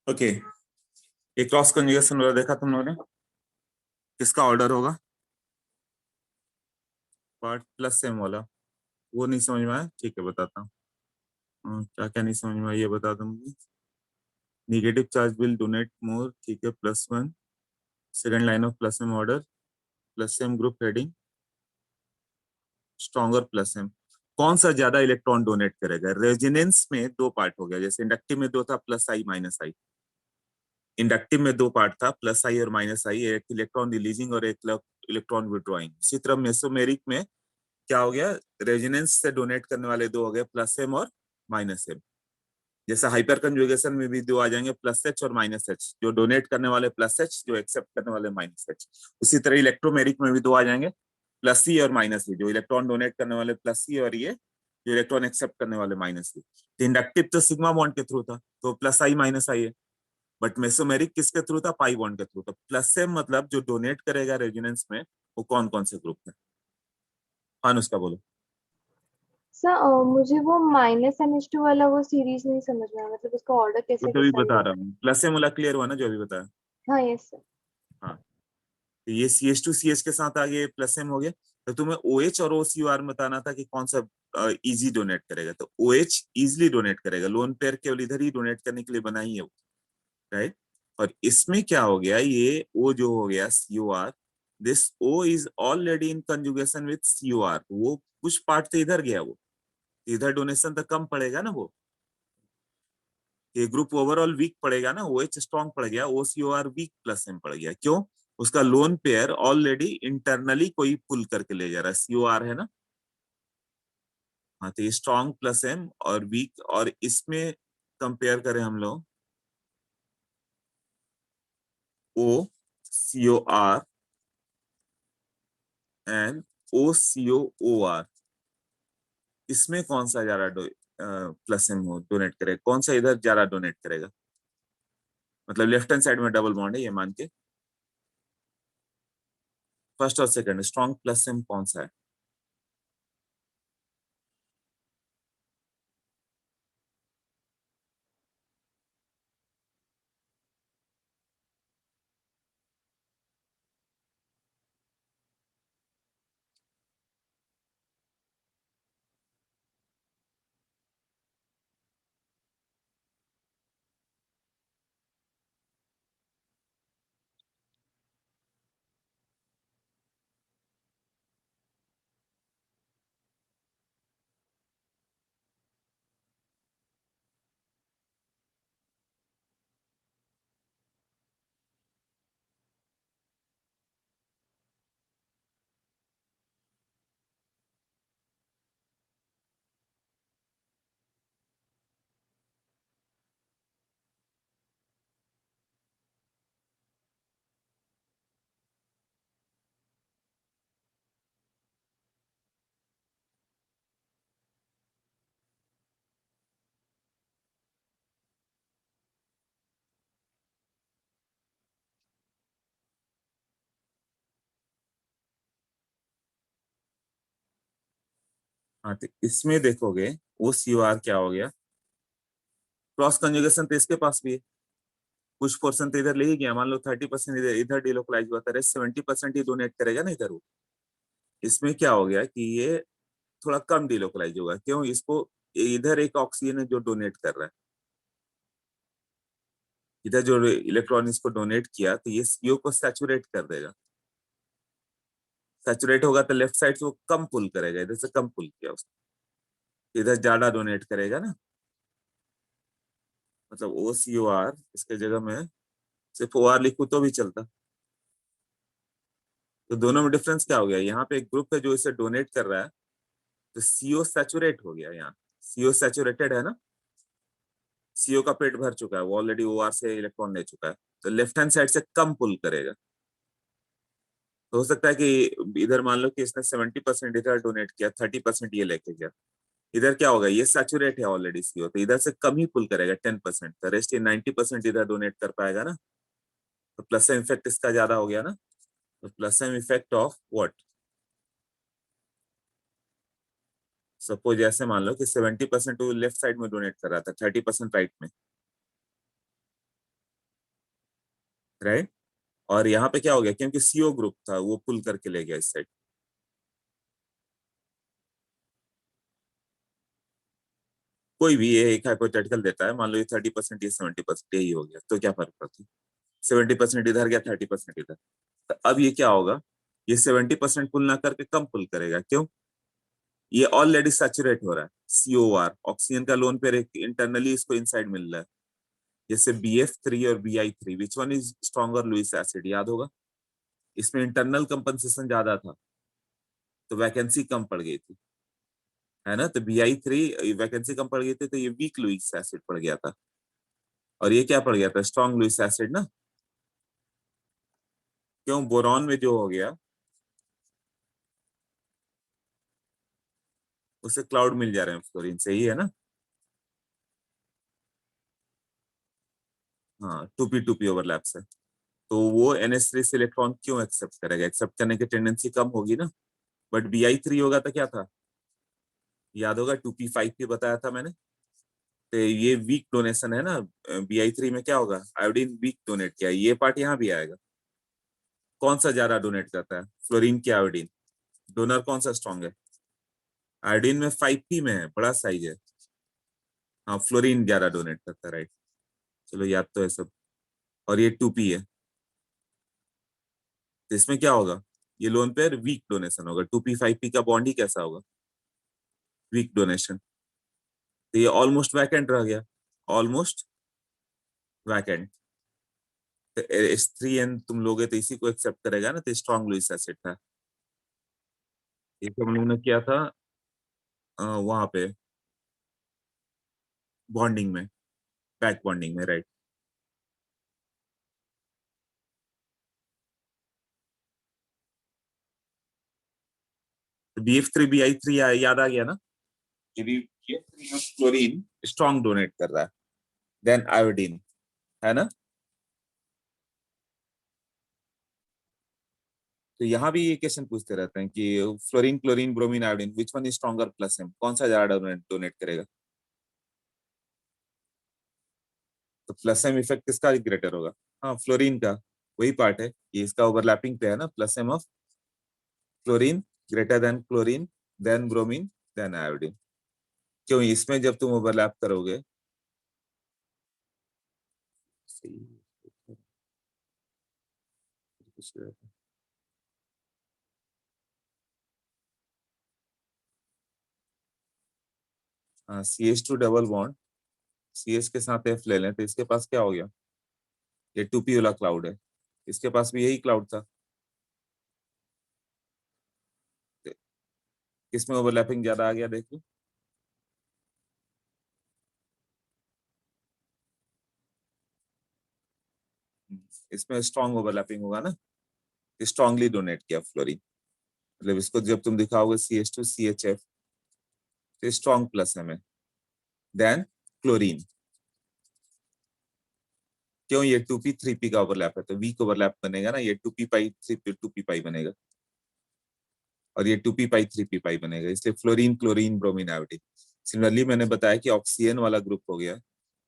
ओके, ये क्रॉस कंजुगेशन वाला देखा तुम लोगों ने, किसका ऑर्डर होगा? पार्ट प्लस सेम वाला, वो नहीं समझ में आया, ठीक है बताता हूँ। क्या क्या नहीं समझ में आया ये बता दूँ मुझे। Negative charge will donate more, ठीक है, +1। Second line of plus M order, plus M group heading, stronger plus M. कौन सा ज्यादा इलेक्ट्रॉन डोनेट करेगा? रेजोनेंस में दो पार्ट हो गया, जैसे इंडक्टिव में दो था, प्लस आई माइनस आई। इंडक्टिव में दो पार्ट था, प्लस आई और माइनस आई, एक इलेक्ट्रॉन रिलीजिंग और एक इलेक्ट्रॉन विड्रॉइंग। इसी तरह मेसोमेरिक में क्या हो गया, रेजोनेंस से डोनेट करने वाले दो हो गए, प्लस एम और माइनस एम। जैसे हाइपर कंजुगेशन में भी दो आ जाएंगे, प्लस एच और माइनस एच, जो डोनेट करने वाले प्लस एच, जो एक्सेप्ट करने वाले माइनस एच। उसी तरह इलेक्ट्रोमेरिक में भी दो आ जाएंगे, प्लस सी और माइनस सी, जो इलेक्ट्रॉन डोनेट करने वाले प्लस सी, और ये जो इलेक्ट्रॉन एक्सेप्ट करने वाले माइनस सी। तो इंडक्टिव तो सिग्मा बॉन्ड के थ्रू था, तो प्लस आई माइनस आई है। बट मेसोमेरिक किसके थ्रू था? पाई बॉन्ड के थ्रू था। प्लस एम मतलब जो डोनेट करेगा रेजोनेंस में, वो कौन कौन से ग्रुप है? हाँ उसका बोलो। सर मुझे वो -NH2 वाला वो सीरीज नहीं समझ में आया, मतलब उसका ऑर्डर वो कैसे तो भी डिसाइड बता होगा? रहा हूँ, प्लस एम वाला क्लियर हुआ ना जो अभी बताया? हाँ यस सर। हाँ, तो ये CH2 CH के साथ आगे प्लस एम हो गया। तो तुम्हें OH और OCUR में बताना था कि कौन सा इजी डोनेट करेगा। तो OH इजिली डोनेट करेगा, लोन पेयर केवल इधर ही डोनेट करने के लिए बना ही है वो, राइट। और इसमें क्या हो गया, ये O जो हो गया COR, this O is already in conjugation with COR, वो कुछ पार्ट तो इधर गया, वो इधर डोनेशन तो कम पड़ेगा ना, वो ये ग्रुप ओवरऑल वीक पड़ेगा ना, OH स्ट्रॉन्ग पड़ गया, OCOR वीक प्लस एम पड़ गया। क्यों? उसका लोन पेयर ऑलरेडी इंटरनली कोई पुल करके ले जा रहा है, COR है ना। हाँ, तो ये स्ट्रॉन्ग प्लस एम और वीक, और इसमें कंपेयर करें हम लोग OCOR एंड OCOOR, इसमें कौन सा ज्यादा प्लस एम डोनेट करेगा, कौन सा इधर ज्यादा डोनेट करेगा? मतलब लेफ्ट हैंड साइड में डबल बॉन्ड है ये मान के, फर्स्ट और सेकंड स्ट्रॉन्ग प्लस एम कौन सा है? हाँ, तो इसमें देखोगे OCOR क्या हो गया, क्रॉस कंजुगेशन तो इसके पास भी है, कुछ पोर्शन तो इधर ले ही गया, मान लो 30% इधर इधर डिलोकलाइज हुआ था, 70% ही डोनेट करेगा ना इधर वो। इसमें क्या हो गया कि ये थोड़ा कम डिलोकलाइज होगा, क्यों? इसको इधर एक ऑक्सीजन है जो डोनेट कर रहा है, इधर जो इलेक्ट्रॉन इसको डोनेट किया, तो ये CO को सैचुरेट कर देगा। सैचुरेट होगा तो लेफ्ट साइड से वो कम पुल करेगा, इधर से कम पुल किया उसको, इधर ज्यादा डोनेट करेगा ना। मतलब OCOR इसके जगह में सिर्फ OR लिखूं तो भी चलता। तो दोनों में डिफरेंस क्या हो गया, यहाँ पे एक ग्रुप है जो इसे डोनेट कर रहा है, तो CO सैचुरेट हो गया, यहाँ CO सैचुरेटेड है ना, CO का पेट भर चुका है, वो ऑलरेडी OR से इलेक्ट्रॉन ले चुका है, तो लेफ्ट हैंड साइड से कम पुल करेगा। तो हो सकता है कि इधर मान लो कि इसने 70% इधर डोनेट किया, 30% ये लेके गया, इधर क्या होगा, ये सैचुरेट है ऑलरेडी CO, तो इधर से कम ही पुल करेगा 10%, तो रेस्ट ये 90% इधर डोनेट कर पाएगा ना। तो प्लस एम इफेक्ट इसका ज्यादा हो गया ना। तो plus M effect of what, suppose ऐसे मान लो कि 70% वो लेफ्ट साइड में डोनेट कर रहा था, 30% राइट में, राइट। और यहाँ पे क्या हो गया, क्योंकि सीओ ग्रुप था वो पुल करके ले गया इस साइड। कोई भी ये एक हाइपोथेटिकल देता है, मान लो ये 30% ये 70% यही हो गया, तो क्या फर्क पड़ता है, 70% इधर गया 30% इधर। तो अब ये क्या होगा, ये 70% पुल ना करके कम पुल करेगा, क्यों, ये ऑलरेडी सैचुरेट हो रहा है, सीओआर ऑक्सीजन का लोन पेयर इंटरनली इसको इनसाइड मिल रहा है। जैसे BF3 और BI3, which one is stronger Lewis acid, याद होगा, इसमें इंटरनल कंपनसेशन ज्यादा था तो वैकेंसी कम पड़ गई थी, है ना। तो BI3 वैकेंसी कम पड़ गई थी तो ये वीक लुइस एसिड पड़ गया था, और ये क्या पड़ गया था, स्ट्रॉन्ग लुइस एसिड ना। क्यों, बोरॉन में जो हो गया उसे क्लाउड मिल जा रहे हैं फ्लोरीन से ही, है ना। हाँ, 2p2p ओवरलैप से। तो वो NH3 से इलेक्ट्रॉन क्यों एक्सेप्ट करेगा, एक्सेप्ट करने की टेंडेंसी कम होगी ना। बट BI3 होगा तो क्या था, याद होगा 2p5p बताया था मैंने। तो ये वीक डोनेशन है ना, BI3 में क्या होगा, आयोडीन वीक डोनेट किया, ये पार्ट यहाँ भी आएगा। कौन सा ज्यादा डोनेट करता है, फ्लोरीन की आयोडीन, डोनर कौन सा स्ट्रॉन्ग है, आयोडीन में 5p में है, बड़ा साइज है। हाँ, फ्लोरीन ज्यादा डोनेट करता है, राइट। चलो याद तो है सब। और ये 2p है, तो इसमें क्या होगा, ये लोन पेयर वीक डोनेशन होगा, 2p5p का बॉन्ड ही कैसा होगा, वीक डोनेशन। तो ये ऑलमोस्ट वैकेंट रह गया, ऑलमोस्ट वैकेंट। तो H3N तुम लोगे तो इसी को एक्सेप्ट करेगा ना, तो स्ट्रॉन्ग लुइस एसिड था। ये तो हम लोगों ने किया था वहां पे बॉन्डिंग में, बैक बॉन्डिंग में, राइट। तो BF3 BI3 याद आ गया ना, यदि BF3 में क्लोरीन स्ट्रॉन्ग डोनेट कर रहा है देन आयोडीन, है ना। तो यहाँ भी ये क्वेश्चन पूछते रहते हैं कि fluorine chlorine bromine iodine which one is stronger plus M, कौन सा ज्यादा डोनेट करेगा। तो प्लस एम इफेक्ट किसका ग्रेटर होगा, हाँ फ्लोरीन का, वही पार्ट है ये, इसका ओवरलैपिंग पे है ना, plus M of fluorine greater than chlorine than bromine than iodine. क्यों, इसमें जब तुम ओवरलैप करोगे, हाँ CH2 डबल बॉन्ड, CH के साथ F ले लें तो इसके पास क्या हो गया, ये 2p वाला क्लाउड है, इसके पास भी यही क्लाउड था। किसमें ओवरलैपिंग ज्यादा आ गया देख लो, इसमें स्ट्रॉन्ग ओवरलैपिंग होगा ना, स्ट्रांगली डोनेट किया फ्लोरीन, मतलब इसको जब तुम दिखाओगे CH2CHF तो स्ट्रॉन्ग प्लस है में देन क्लोरीन। क्यों, ये 2p3p का ओवरलैप है तो वीक ओवरलैप बनेगा ना, ये 2p पाई 3p 2p पाई बनेगा, और ये 2p पाई 3p पाई बनेगा, इसलिए fluorine chlorine bromine iodine. Similarly मैंने बताया कि ऑक्सीजन वाला ग्रुप हो गया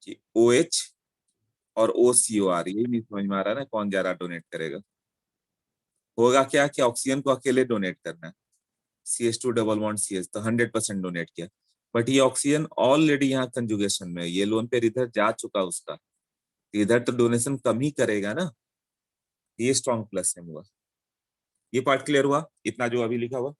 कि OH और OCOR, यही नहीं समझ में आ रहा ना कौन ज्यादा डोनेट करेगा। होगा क्या कि ऑक्सीजन को अकेले डोनेट करना है, CH2 डबल बॉन्ड CH तो 100% डोनेट किया, बट ये ऑक्सीजन ऑलरेडी यहाँ कंजुगेशन में है, ये लोन पेयर इधर जा चुका उसका, तो इधर तो डोनेशन कम ही करेगा ना, ये स्ट्रॉन्ग प्लस है हुआ। ये पार्ट क्लियर हुआ, इतना जो अभी लिखा हुआ।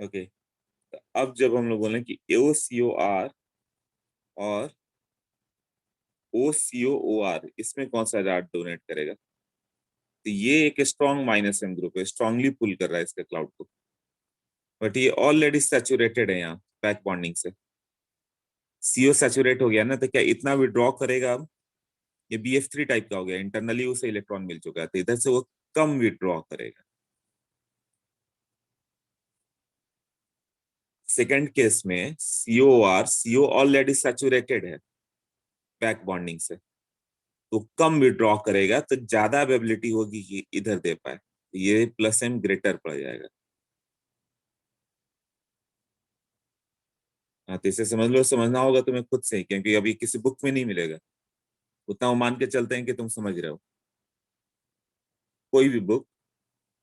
ओके, तो अब जब हम लोग बोले कि AOCOR और OCOOR, इसमें कौन सा चार्ज डोनेट करेगा? तो ये एक स्ट्रॉन्ग माइनस एम ग्रुप है, स्ट्रांगली पुल कर रहा है इसके क्लाउड को, बट ये ऑलरेडी सैचुरेटेड है यहाँ बैक बॉन्डिंग से। CO सैचुरेट हो गया ना, तो क्या इतना विड्रॉ करेगा? अब ये BF3 टाइप का हो गया, इंटरनली उसे इलेक्ट्रॉन मिल चुका है, तो इधर से वो कम विड्रॉ करेगा। सेकंड केस में CO ऑलरेडी सैचुरेटेड है बैक बॉन्डिंग से, तो कम विड्रॉ करेगा, तो ज्यादा अवेबिलिटी होगी कि इधर दे पाए, ये प्लस एम ग्रेटर पड़ जाएगा। हाँ, तो इसे समझ लो, समझना होगा तुम्हें खुद से ही, क्योंकि अभी किसी बुक में नहीं मिलेगा। उतना वो मान के चलते हैं कि तुम समझ रहे हो, कोई भी बुक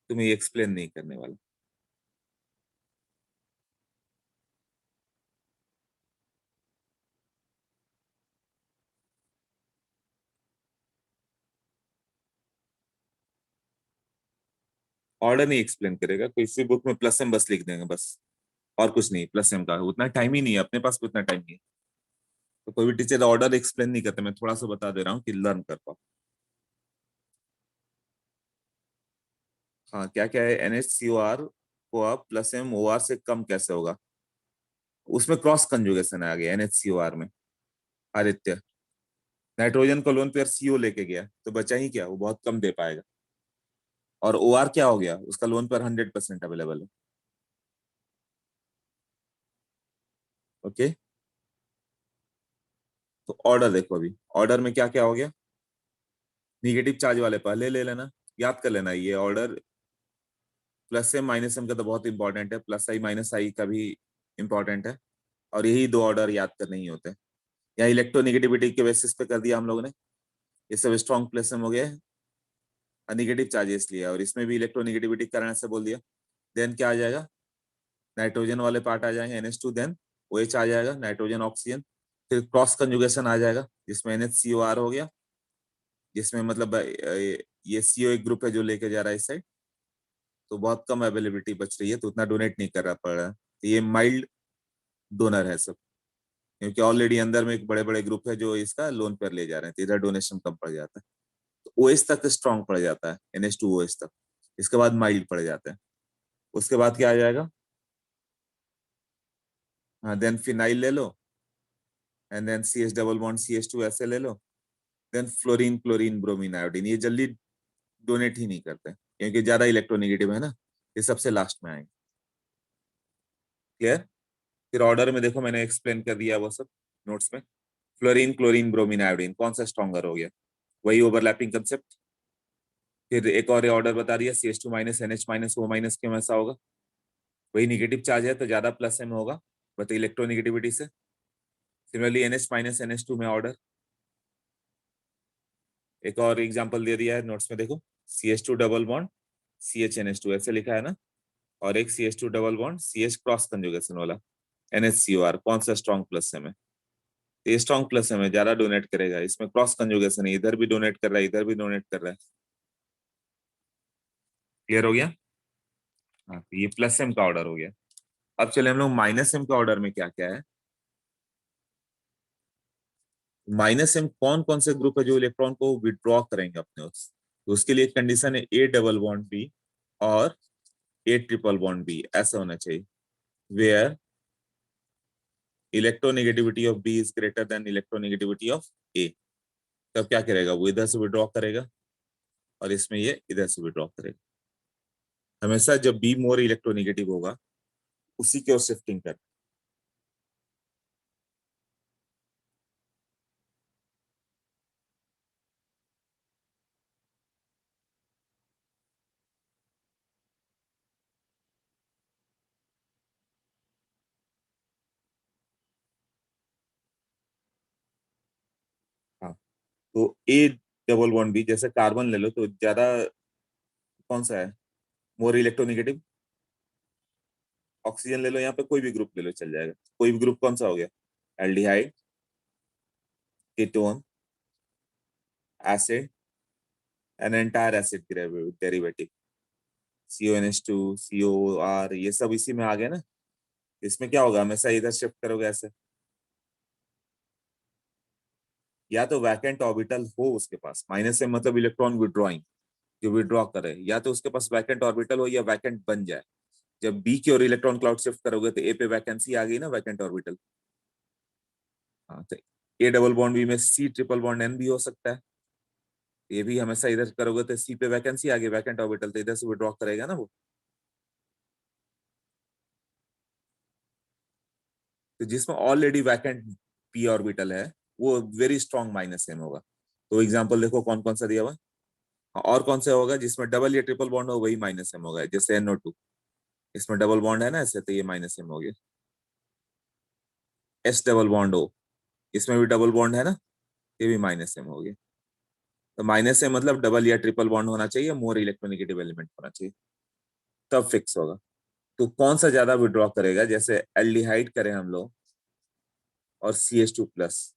तुम्हें एक्सप्लेन नहीं करने वाला। ऑर्डर नहीं एक्सप्लेन करेगा, कोई सी बुक में प्लस एम बस लिख देंगे बस, और कुछ नहीं। प्लस एम का उतना टाइम ही नहीं है अपने पास, उतना टाइम नहीं है, तो कोई भी टीचर ऑर्डर एक्सप्लेन नहीं करते। मैं थोड़ा सा बता दे रहा हूँ कि लर्न कर पाओ। हाँ, क्या क्या है, NHCOR को आप प्लस एम OR से कम कैसे होगा? उसमें क्रॉस कंजुगेशन आ गया NHCOR में। आदित्य, नाइट्रोजन को लोन पेयर CO लेके गया, तो बचा ही क्या, वो बहुत कम दे पाएगा। और OR क्या हो गया, उसका लोन पेयर 100% अवेलेबल है। ओके, तो ऑर्डर देखो, अभी ऑर्डर में क्या क्या हो गया। निगेटिव चार्ज वाले पहले ले लेना, याद कर लेना ये order. Plus M minus M का तो बहुत इंपॉर्टेंट है, प्लस आई माइनस आई का भी इंपॉर्टेंट है, और यही दो ऑर्डर याद करने ही होते हैं। यहाँ इलेक्ट्रोनिगेटिविटी के बेसिस पे कर दिया हम लोगों ने, ये सब स्ट्रॉन्ग प्लस एम हो गया है, निगेटिव चार्जेस लिया, और इसमें भी इलेक्ट्रोनिगेटिविटी कारण से बोल दिया। देन क्या आ जाएगा, नाइट्रोजन वाले पार्ट आ जाएंगे NH2, देन OH आ जाएगा, नाइट्रोजन ऑक्सीजन। फिर क्रॉस कंजुगेशन आ जाएगा, जिसमें NHCOR हो गया, जिसमें मतलब ये CO एक ग्रुप है जो लेके जा रहा है इस साइड, तो बहुत कम अवेलेबिलिटी बच रही है, तो उतना डोनेट नहीं कर रहा पड़ रहा है। तो ये माइल्ड डोनर है सब, क्योंकि ऑलरेडी अंदर में एक बड़े बड़े ग्रुप है जो इसका लोन पर ले जा रहे हैं, तो इधर डोनेशन कम पड़ जाता है। तो OH तक स्ट्रॉन्ग पड़ जाता है, NH2OH तक, इसके बाद माइल्ड पड़ जाता है। उसके बाद क्या आ जाएगा, हाँ, देन फिनाइल ले लो, and then CH double bond CH2 ऐसे ले लो, then fluorine chlorine bromine iodine. ये जल्दी डोनेट ही नहीं करते क्योंकि ज्यादा इलेक्ट्रोनिगेटिव है ना, ये सबसे लास्ट में आएंगे। क्लियर? फिर ऑर्डर में देखो, मैंने एक्सप्लेन कर दिया वो सब नोट्स में। फ्लोरीन क्लोरीन ब्रोमीन आयोडीन कौन सा स्ट्रॉन्गर हो गया, वही ओवरलैपिंग कंसेप्ट। फिर एक और ऑर्डर बता दिया, CH2 minus NH minus O minus क्यों ऐसा होगा, वही निगेटिव चार्ज है तो ज्यादा प्लस एम होगा, बट इलेक्ट्रोनिगेटिविटी से। सिमिलरली NH माइनस NH2 में ऑर्डर, एक और एग्जांपल दे दिया है नोट्स में देखो, CH2 डबल बॉन्ड CHNH2 ऐसे लिखा है ना, और एक CH2 double bond CH cross conjugation वाला NHCOR, कौन सा स्ट्रॉन्ग प्लस एम है? तो ये स्ट्रॉन्ग प्लस एम है, ज्यादा डोनेट करेगा, इसमें क्रॉस कंजुगेशन है, इधर भी डोनेट कर रहा है, इधर भी डोनेट कर रहा है। क्लियर हो गया? हाँ, तो ये प्लस एम का ऑर्डर हो गया। अब चले हम लोग माइनस एम का ऑर्डर में क्या क्या है। माइनस एम कौन कौन से ग्रुप है जो इलेक्ट्रॉन को विड्रॉ करेंगे अपने उस, तो उसके लिए कंडीशन है A डबल बॉन्ड B और A ट्रिपल बॉन्ड B, ऐसा होना चाहिए, where electronegativity of B is greater than electronegativity of A। तब क्या करेगा, वो इधर से विड्रॉ करेगा, और इसमें ये इधर से विड्रॉ करेगा। हमेशा जब B मोर इलेक्ट्रोनेगेटिव होगा, उसी की ओर शिफ्टिंग कर। हाँ, तो A डबल बॉन्ड B, जैसे कार्बन ले लो तो ज्यादा कौन सा है, मोर इलेक्ट्रोनेगेटिव। ऑक्सीजन ले लो, यहाँ पे कोई भी ग्रुप ले लो चल जाएगा, कोई भी ग्रुप कौन सा हो गया, aldehyde, ketone, acid, an entire acid derivative. CONH2, COR, ये सब इसी में आ गए ना। इसमें क्या होगा, हमेशा इधर शिफ्ट करोगे ऐसे, या तो वैकेंट ऑर्बिटल हो उसके पास, माइनस एम मतलब इलेक्ट्रॉन विड्रॉइंग, जो विड्रॉ करे, या तो उसके पास वैकेंट ऑर्बिटल हो या वैकेंट बन जाए। जब बी की ओर इलेक्ट्रॉन क्लाउड शिफ्ट करोगे तो ए पे वैकेंसी आ गई ना, वैकेंट ऑर्बिटल। हाँ, तो ए डबल बॉन्ड बी में सी ट्रिपल बॉन्ड एन भी हो सकता है। ये भी हमेशा इधर करोगे तो सी पे वैकेंसी आ गई, वैकेंट ऑर्बिटल, तो इधर से विड्रॉ करेगा ना वो। तो जिसमें ऑलरेडी वैकेंट पी ऑर्बिटल है वो वेरी स्ट्रॉन्ग माइनस एम होगा। तो एग्जांपल देखो कौन कौन सा दिया हुआ है। हाँ, और कौन सा होगा जिसमें डबल या ट्रिपल बॉन्ड हो, वही माइनस एम होगा, जैसे NO2, इसमें डबल बॉन्ड है ना ऐसे, तो ये माइनस एम हो गया। S डबल बॉन्ड हो, इसमें भी डबल बॉन्ड है ना, ये भी माइनस एम हो गया। तो माइनस एम मतलब डबल या ट्रिपल बॉन्ड होना चाहिए, मोर इलेक्ट्रोनेगेटिव एलिमेंट होना चाहिए, तब फिक्स होगा। तो कौन सा ज्यादा विड्रॉ करेगा, जैसे एल्डिहाइड करें हम लोग और CH2+,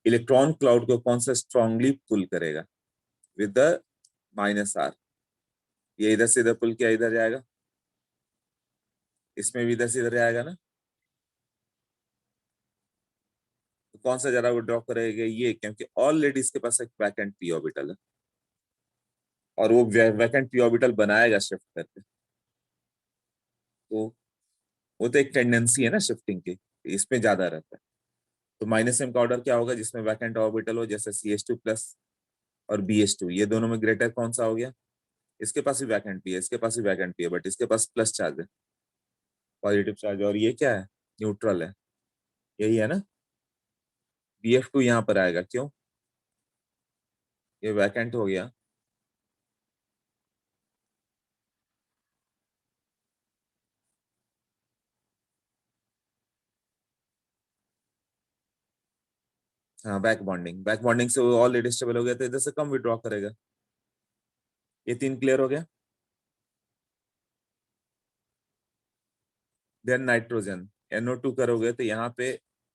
इलेक्ट्रॉन क्लाउड को कौन सा स्ट्रांगली पुल करेगा, विद द -R। ये इधर से इधर पुल किया, इधर जाएगा, इसमें भी इधर से इधर जाएगा ना। तो कौन सा ज्यादा विड्रॉ करेगा ये, क्योंकि ऑलरेडी इसके पास एक वैकेंट पी ऑर्बिटल है, और वो वैकेंट पी ऑर्बिटल बनाएगा शिफ्ट करके। तो वो तो एक टेंडेंसी है ना शिफ्टिंग की, इसमें ज्यादा रहता है। तो माइनस एम का ऑर्डर क्या होगा, जिसमें वैकेंट ऑर्बिटल हो, जैसे CH2+ और BH2, ये दोनों में ग्रेटर कौन सा हो गया। इसके पास भी वैकेंट पी है, इसके पास भी वैकेंट पी है, बट इसके पास प्लस चार्ज है, पॉजिटिव चार्ज, और ये क्या है, न्यूट्रल है, यही है ना। BF2 यहाँ पर आएगा, क्यों, ये वैकेंट हो गया। हाँ, बैक बॉन्डिंग से वो ऑलरेडी स्टेबल हो गया, तो इधर से कम विड्रॉ करेगा। ये 3 क्लियर हो गया। देन नाइट्रोजन, NO2 करोगे तो यहाँ पे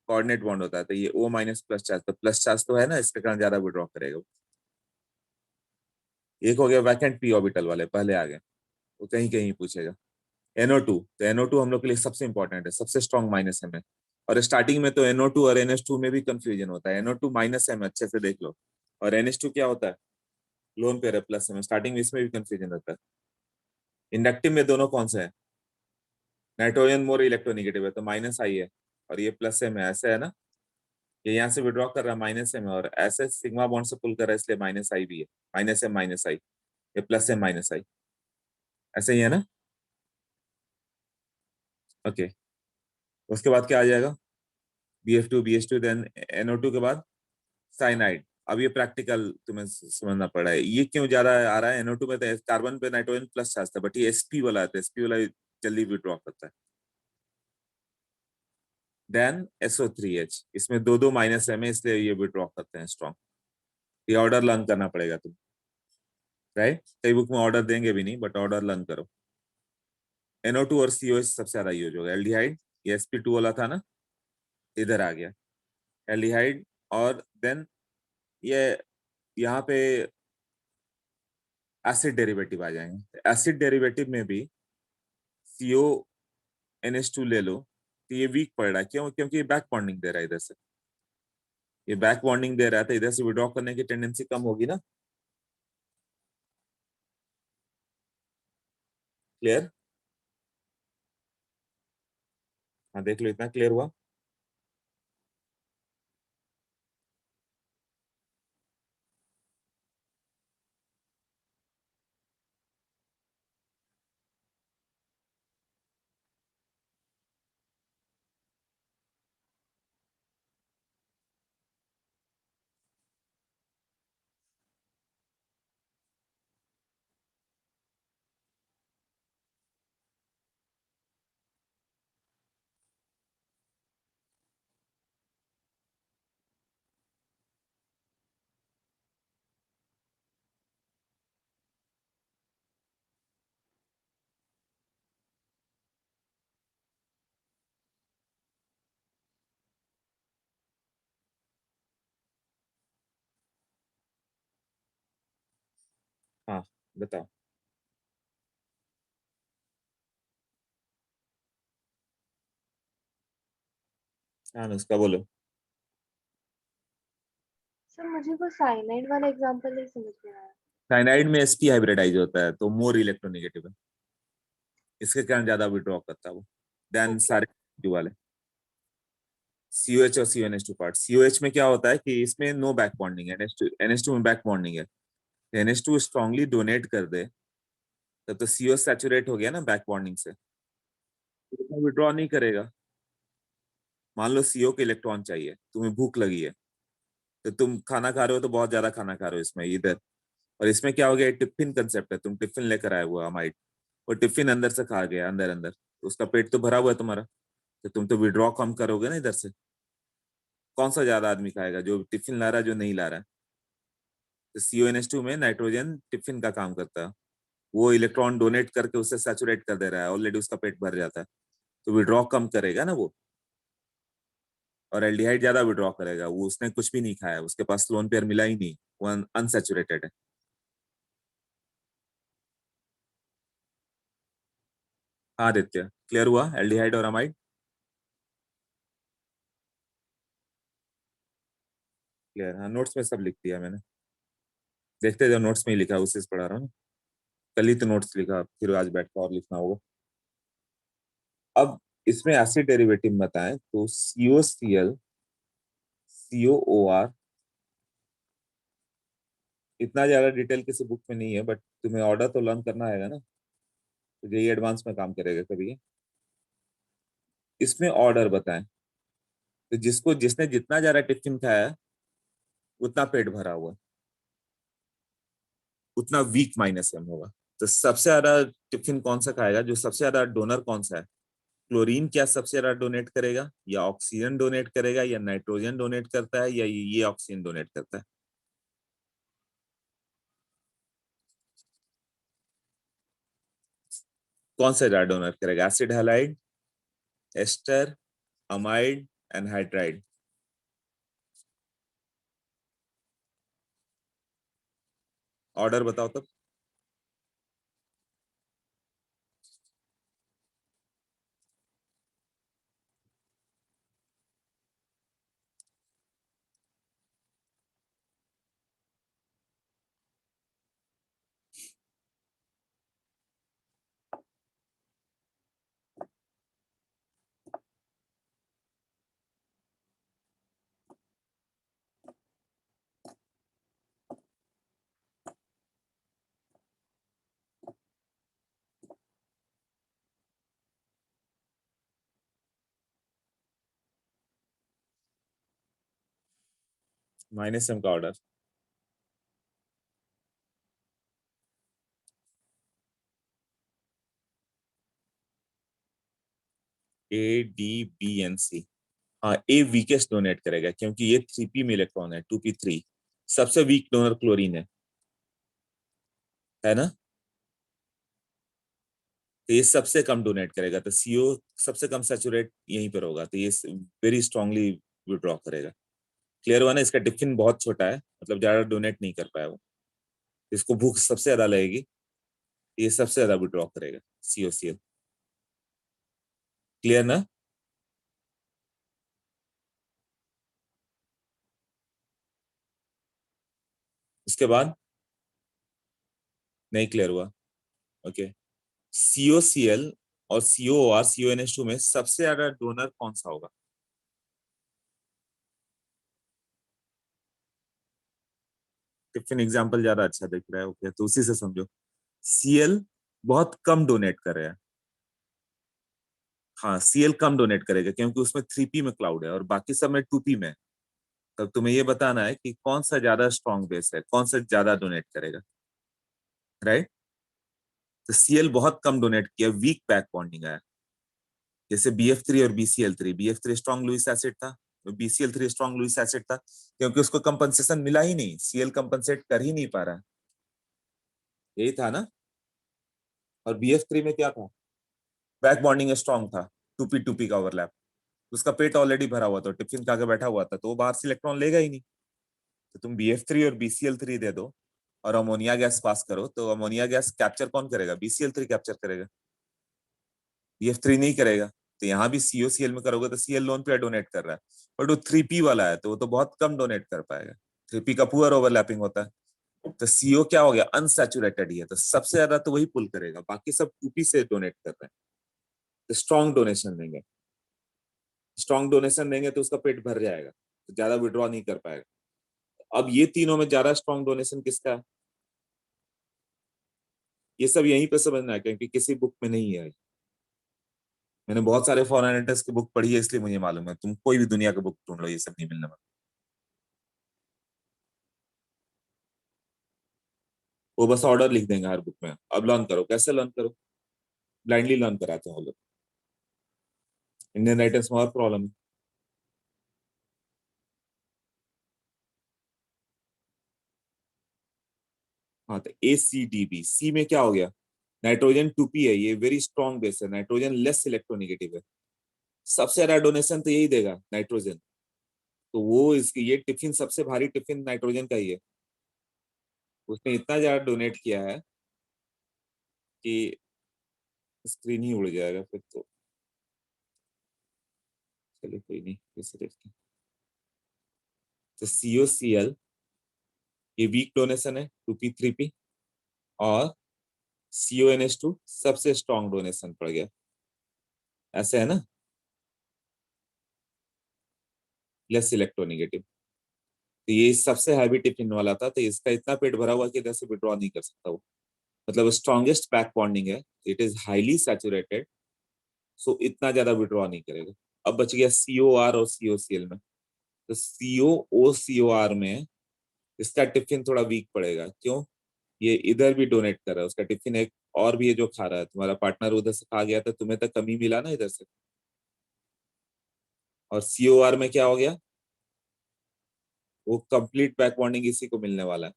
कोऑर्डिनेट बॉन्ड होता है, तो ये O- प्लस चार्ज, तो प्लस चार्ज तो है ना, इसके कारण ज्यादा विड्रॉ करेगा। एक हो गया वैकेंट पी ऑर्बिटल वाले, पहले आ गए, वो कहीं कहीं पूछेगा। NO2, तो NO2 हम लोग के लिए सबसे इंपॉर्टेंट है, सबसे स्ट्रॉन्ग माइनस एम है। और स्टार्टिंग में तो NO2 और NH2 में भी कंफ्यूजन होता है। NO2 माइनस एम, अच्छे से देख लो, और NH2 क्या होता है, लोन पेयर है, प्लस एम, स्टार्टिंग में इसमें भी कंफ्यूजन रहता है। इंडक्टिव में दोनों कौन सा है, नाइट्रोजन मोर इलेक्ट्रोनिगेटिव है, तो -I है, और ये प्लस एम है, ऐसे है ना। ये यहाँ से विड्रॉ कर रहा है -M है, और ऐसे सिग्मा बॉन्ड से पुल कर रहा है, इसलिए -I भी है, -M -I, ये प्लस एम -I, ऐसे ही है ना। ओके, उसके बाद क्या आ जाएगा, BF2 देन NO2 के बाद साइनाइड। अब ये प्रैक्टिकल तुम्हें समझना पड़ा है, ये क्यों ज्यादा आ रहा है। NO2 में तो कार्बन पे नाइट्रोजन प्लस चार्ज था, बट ये SP वाला आता है, SP वाला जल्दी विड्रॉ करता है। देन SO3H, इसमें दो दो माइनस एम है, इसलिए ये विड्रॉ करते हैं स्ट्रॉन्ग। ये ऑर्डर लर्न करना पड़ेगा तुम, राइट। कई बुक में ऑर्डर देंगे भी नहीं, बट ऑर्डर लर्न करो। NO2 और COH सबसे ज्यादा यूज होगा। एल्डिहाइड, ये sp2 वाला था ना, इधर आ गया एल्डिहाइड। और देन ये यहाँ पे एसिड डेरिवेटिव आ जाएंगे। एसिड डेरिवेटिव में भी CONH2 ले लो, तो ये वीक पड़ रहा है, क्यों, क्योंकि ये बैक बॉन्डिंग दे रहा है इधर से, ये बैक बॉन्डिंग दे रहा है, तो इधर से विड्रॉ करने की टेंडेंसी कम होगी ना। क्लियर, हाँ देख लो, इतना क्लियर हुआ। हाँ, बताओ। हाँ उसका बोलो। सर मुझे वो साइनाइड वाला एग्जांपल नहीं समझ में आया। साइनाइड में sp हाइब्रिडाइज होता है तो मोर इलेक्ट्रोनेगेटिव है, इसके कारण ज्यादा विड्रॉ करता है वो देन ओके। सारे वाले। COH और CONH2 पार्ट, COH में क्या होता है कि इसमें नो बैक बॉन्डिंग है, NH2 में बैक बॉन्डिंग है। NH2 स्ट्रांगली डोनेट कर दे तब तो CO सैचुरेट हो गया ना बैक बॉन्डिंग से, तो विड्रॉ नहीं करेगा। मान लो CO के इलेक्ट्रॉन चाहिए, तुम्हें भूख लगी है, तो तुम खाना खा रहे हो तो बहुत ज्यादा खाना खा रहे हो इसमें इधर, और इसमें क्या हो गया, टिफिन कंसेप्ट है, तुम टिफिन लेकर आए हुआ अमाइट, और टिफिन अंदर से खा गया अंदर अंदर, तो उसका पेट तो भरा हुआ है तुम्हारा, तो तुम तो विड्रॉ कम करोगे ना इधर से। कौन सा ज्यादा आदमी खाएगा, जो टिफिन ला रहा है जो नहीं ला रहा है। तो CONH2 में नाइट्रोजन टिफिन का काम करता है, वो इलेक्ट्रॉन डोनेट करके उससे सैचुरेट कर दे रहा है, ऑलरेडी उसका पेट भर जाता है, तो विड्रॉ कम करेगा ना वो। और एल्डिहाइड ज्यादा विड्रॉ करेगा, वो उसने कुछ भी नहीं खाया, उसके पास लोन पेयर मिला ही नहीं, वो अनसैचुरेटेड है। हाँ आदित्य, क्लियर हुआ एल्डिहाइड और अमाइड? क्लियर, हाँ नोट्स में सब लिख दिया मैंने, देखते जो नोट्स में ही लिखा है उसी से पढ़ा रहा हूँ। कल ही तो नोट्स लिखा, फिर आज बैठ कर और लिखना होगा। अब इसमें एसिड डेरिवेटिव बताएं तो COCl COOR, इतना ज्यादा डिटेल किसी बुक में नहीं है, बट तुम्हें ऑर्डर तो लर्न करना है ना, तो यही एडवांस में काम करेगा कभी। इसमें ऑर्डर बताएं तो जिसको जिसने जितना ज्यादा टिफिन खाया है, उतना पेट भरा हुआ है, उतना वीक -M होगा। तो सबसे ज्यादा टिफिन कौन सा खाएगा, जो सबसे ज्यादा डोनर कौन सा है, क्लोरीन क्या सबसे ज्यादा डोनेट करेगा, या ऑक्सीजन डोनेट करेगा, या नाइट्रोजन डोनेट करता है, या ये ऑक्सीजन डोनेट करता है। कौन सा ज्यादा डोनेट करेगा, acid halide, ester, amide, anhydride? Order बताओ तब। -M का ऑर्डर, ADBNC। हाँ ए वीकेस्ट डोनेट करेगा क्योंकि ये 3p में इलेक्ट्रॉन है, 2p3, सबसे वीक डोनर क्लोरीन है ना, तो ये सबसे कम डोनेट करेगा, तो CO सबसे कम सैचुरेट यहीं पर होगा, तो ये वेरी स्ट्रांगली विड्रॉ करेगा। क्लियर हुआ ना, इसका टिफिन बहुत छोटा है, मतलब ज्यादा डोनेट नहीं कर पाया वो, इसको भूख सबसे ज्यादा लगेगी, ये सबसे ज्यादा विड्रॉ करेगा COCl। क्लियर ना? उसके बाद नहीं क्लियर हुआ, ओके। COCl और COR CONH2 में सबसे ज्यादा डोनर कौन सा होगा? टिफिन एग्जाम्पल ज्यादा अच्छा दिख रहा है, ओके तो उसी से समझो। Cl बहुत कम डोनेट कर रहा है, हाँ Cl कम डोनेट करेगा क्योंकि उसमें 3p में क्लाउड है और बाकी सब में 2p में। तब तुम्हें ये बताना है कि कौन सा ज्यादा स्ट्रॉन्ग बेस है, कौन सा ज्यादा डोनेट करेगा, राइट। तो Cl बहुत कम डोनेट किया, वीक बैक बॉन्डिंग है, जैसे BF3 और BCl3, BF3 strong Lewis acid था, तो BCl3 स्ट्रॉन्ग लुईस एसिड था, क्योंकि उसको कंपनसेशन मिला ही नहीं, Cl कंपनसेट कर ही नहीं पा रहा, यही था ना। और BF3 में क्या था, बैक बॉन्डिंग स्ट्रॉन्ग था, 2p का ओवरलैप, उसका पेट ऑलरेडी भरा हुआ था, टिफिन खा के बैठा हुआ था, तो वो बाहर से इलेक्ट्रॉन लेगा ही नहीं। तो तुम BF3 और BCl3 दे दो और अमोनिया गैस पास करो, तो अमोनिया गैस कैप्चर कौन करेगा, BCl3 कैप्चर करेगा, BF3 नहीं करेगा। तो यहाँ भी COCl में करोगे तो CL लोन पे डोनेट कर रहा है, बट वो 3P वाला है तो वो तो बहुत कम डोनेट कर पाएगा। 3P का पुअर ओवरलैपिंग होता है। तो CO क्या हो गया, अनसैचुरेटेड ही है, तो सबसे ज्यादा तो वही पुल करेगा, बाकी सब 2P से डोनेट कर रहे हैं। तो स्ट्रॉन्ग डोनेशन देंगे, स्ट्रॉन्ग डोनेशन देंगे तो उसका पेट भर जाएगा, तो ज्यादा विड्रॉ नहीं कर पाएगा। अब ये तीनों में ज्यादा स्ट्रॉन्ग डोनेशन किसका है, ये सब यहीं पे समझना है, क्योंकि किसी बुक में नहीं है। मैंने बहुत सारे फॉरेन एडिटर्स की बुक पढ़ी है, इसलिए मुझे मालूम है। तुम कोई भी दुनिया का बुक ढूंढ लो, ये सब नहीं मिलने वाला। वो बस ऑर्डर लिख देंगे हर बुक में, अब लर्न करो। कैसे लर्न करो, ब्लाइंडली लर्न कराते हैं वो लोग। इंडियन राइटर्स में और प्रॉब्लम है। हाँ, तो ACDB, सी में क्या हो गया, नाइट्रोजन 2P है, ये वेरी स्ट्रॉन्ग बेस है, नाइट्रोजन लेस इलेक्ट्रोनेगेटिव है। सबसे ज्यादा डोनेशन तो यही देगा, नाइट्रोजन। तो वो इसकी ये टिफिन सबसे भारी टिफिन नाइट्रोजन का ही है। उसने इतना ज्यादा डोनेट किया है कि स्क्रीन ही उड़ जाएगा फिर तो। चलिए कोई नहीं, फिर से देखते हैं। तो COCl ये वीक डोनेशन है 2P 3P, और CONH2 सबसे स्ट्रॉन्ग डोनेशन पड़ गया, ऐसे है ना, लेस इलेक्ट्रोनेगेटिव। तो ये सबसे हैवी टिफिन वाला था, तो इसका इतना पेट भरा हुआ कि इधर से विड्रॉ नहीं कर सकता वो। मतलब स्ट्रॉन्गेस्ट बैक बॉन्डिंग है, इट इज हाईली सैचुरेटेड, सो इतना ज्यादा विड्रॉ नहीं करेगा। अब बच गया COR और COCl में। तो COOCOR में इसका टिफिन थोड़ा वीक पड़ेगा, क्यों, ये इधर भी डोनेट कर रहा है, उसका टिफिन एक और भी है जो खा रहा है, तुम्हारा पार्टनर उधर से खा गया था, तुम्हें तो कमी मिला ना इधर से। और COR में क्या हो गया, वो कंप्लीट बैक बॉन्डिंग इसी को मिलने वाला है,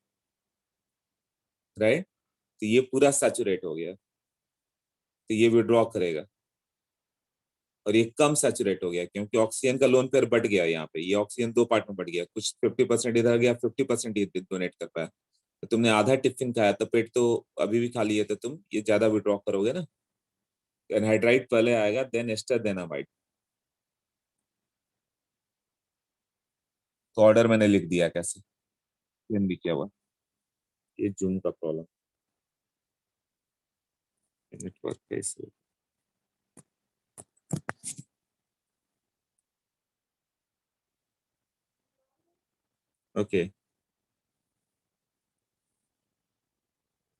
राइट। तो ये पूरा सैचुरेट हो गया, तो ये विड्रॉ करेगा। और ये कम सैचुरेट हो गया क्योंकि ऑक्सीजन का लोन पेयर बढ़ गया, यहाँ पे ये ऑक्सीजन दो पार्ट में बढ़ गया, कुछ 50% इधर गया, 50% ये डोनेट कर पाया। तो तुमने आधा टिफिन खाया तो पेट तो अभी भी खाली है, तो तुम ये ज्यादा विड्रॉ करोगे ना। एनहाइड्राइट पहले आएगा, देन एस्टर, देन अमाइड। तो ऑर्डर मैंने लिख दिया कैसे, भी क्या हुआ, ये जूम का प्रॉब्लम, नेटवर्क कैसे। ओके,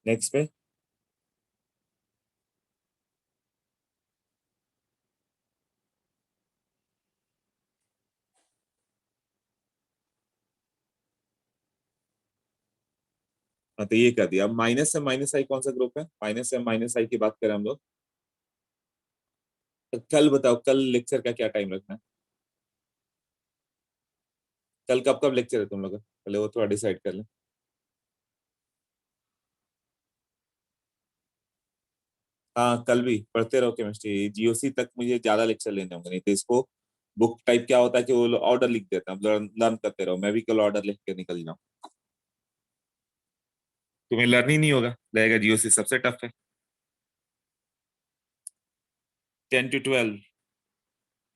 नेक्स्ट पे। हाँ, तो ये कर दिया। अब -M - I कौन सा ग्रुप है, -M - I की बात करें हम लोग। तो कल बताओ, कल लेक्चर का क्या टाइम रखना है, कल कब कब लेक्चर है तुम लोग का? पहले वो थोड़ा डिसाइड कर लें। हाँ, कल भी पढ़ते रहो केमिस्ट्री, GOC तक मुझे ज्यादा लेक्चर लेने होंगे, नहीं तो इसको बुक टाइप क्या होता है कि वो ऑर्डर लिख देता है, लर्न करते रहो। मैं भी कल ऑर्डर लिख के निकल जाऊँ, तुम्हें लर्न ही नहीं होगा, रहेगा GOC सबसे टफ है। 10 to 12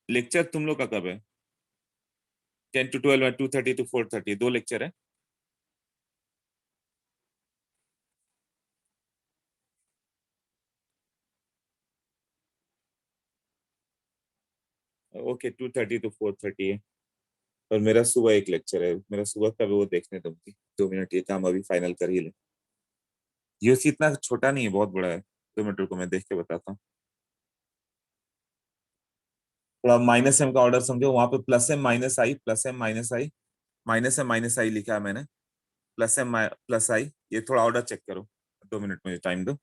लेक्चर तुम लोग का कब है? 10 to 12 में 2:30 to 4:30 दो लेक्चर है। ओके, 2:30 to 4:30 है। और मेरा सुबह एक लेक्चर है, मेरा सुबह का भी वो देखने दो मुझे 2 मिनट, ये काम अभी फाइनल कर ही ले। GOC इतना छोटा नहीं है, बहुत बड़ा है। 2 मिनट को मैं देख के बताता हूँ। थोड़ा -M का ऑर्डर समझो, वहां पे +M - I, +M - I, -M - I लिखा है मैंने, +M+I, ये थोड़ा ऑर्डर चेक करो। 2 मिनट मुझे टाइम दो,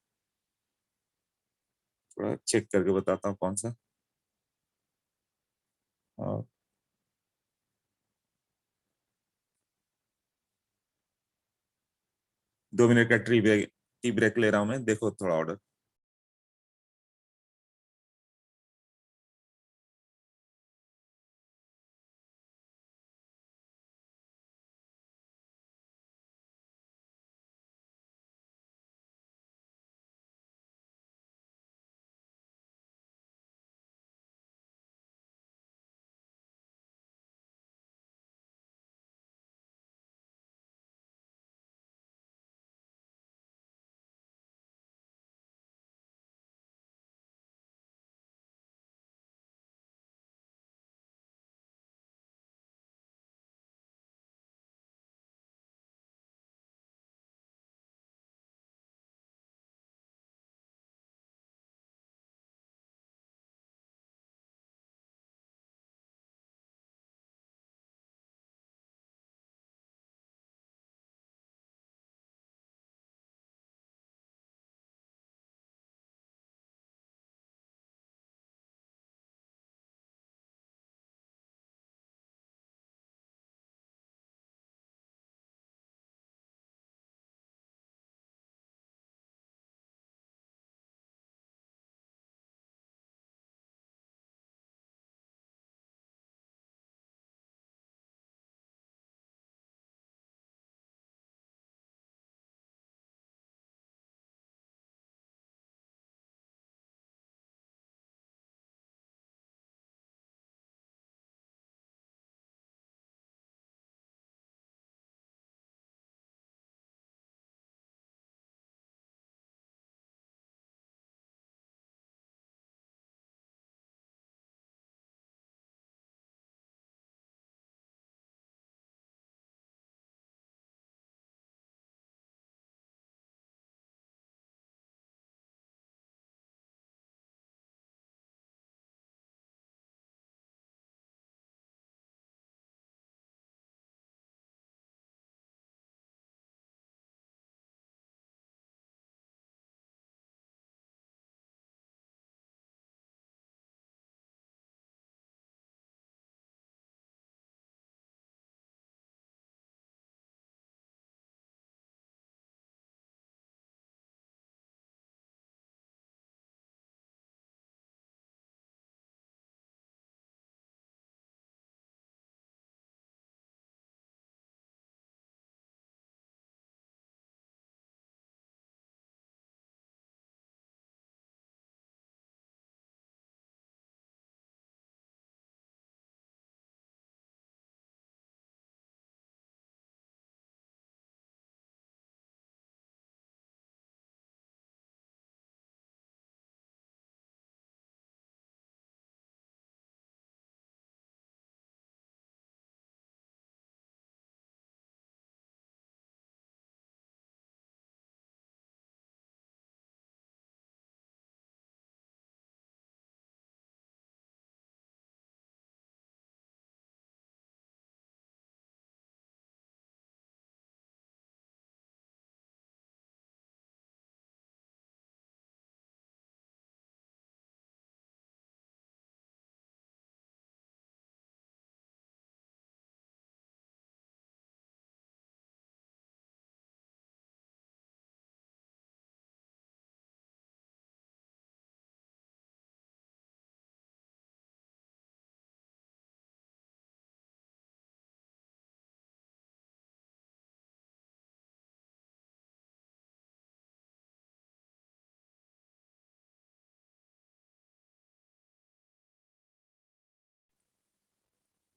थोड़ा चेक करके बताता हूँ कौन सा। और 2 मिनट का टी ब्रेक ले रहा हूँ मैं, देखो थोड़ा ऑर्डर।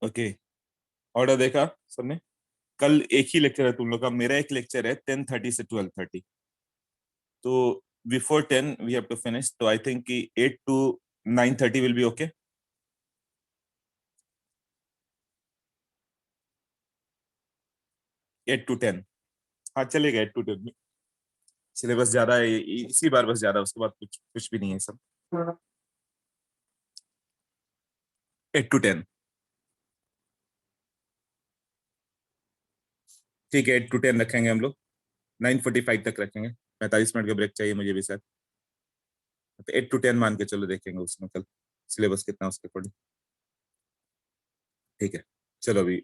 ओके, ऑर्डर देखा सबने? कल एक ही लेक्चर है तुम लोग का, मेरा एक लेक्चर है 10:30 से 12:30, तो before 10 we have to finish, तो आई थिंक कि 8 to 9:30 will be okay. 8 to 10, हाँ चलेगा 8 to 10 में। सिलेबस ज्यादा है, इसी बार बस ज्यादा, उसके बाद कुछ कुछ भी नहीं है सब। 8 to 10 ठीक है, 8 to 10 रखेंगे हम लोग, 9:45 तक रखेंगे, 45 मिनट का ब्रेक चाहिए मुझे भी सर, तो 8 to 10 मान के चलो, देखेंगे उसमें कल सिलेबस कितना उसके अकॉर्डिंग। ठीक है, चलो अभी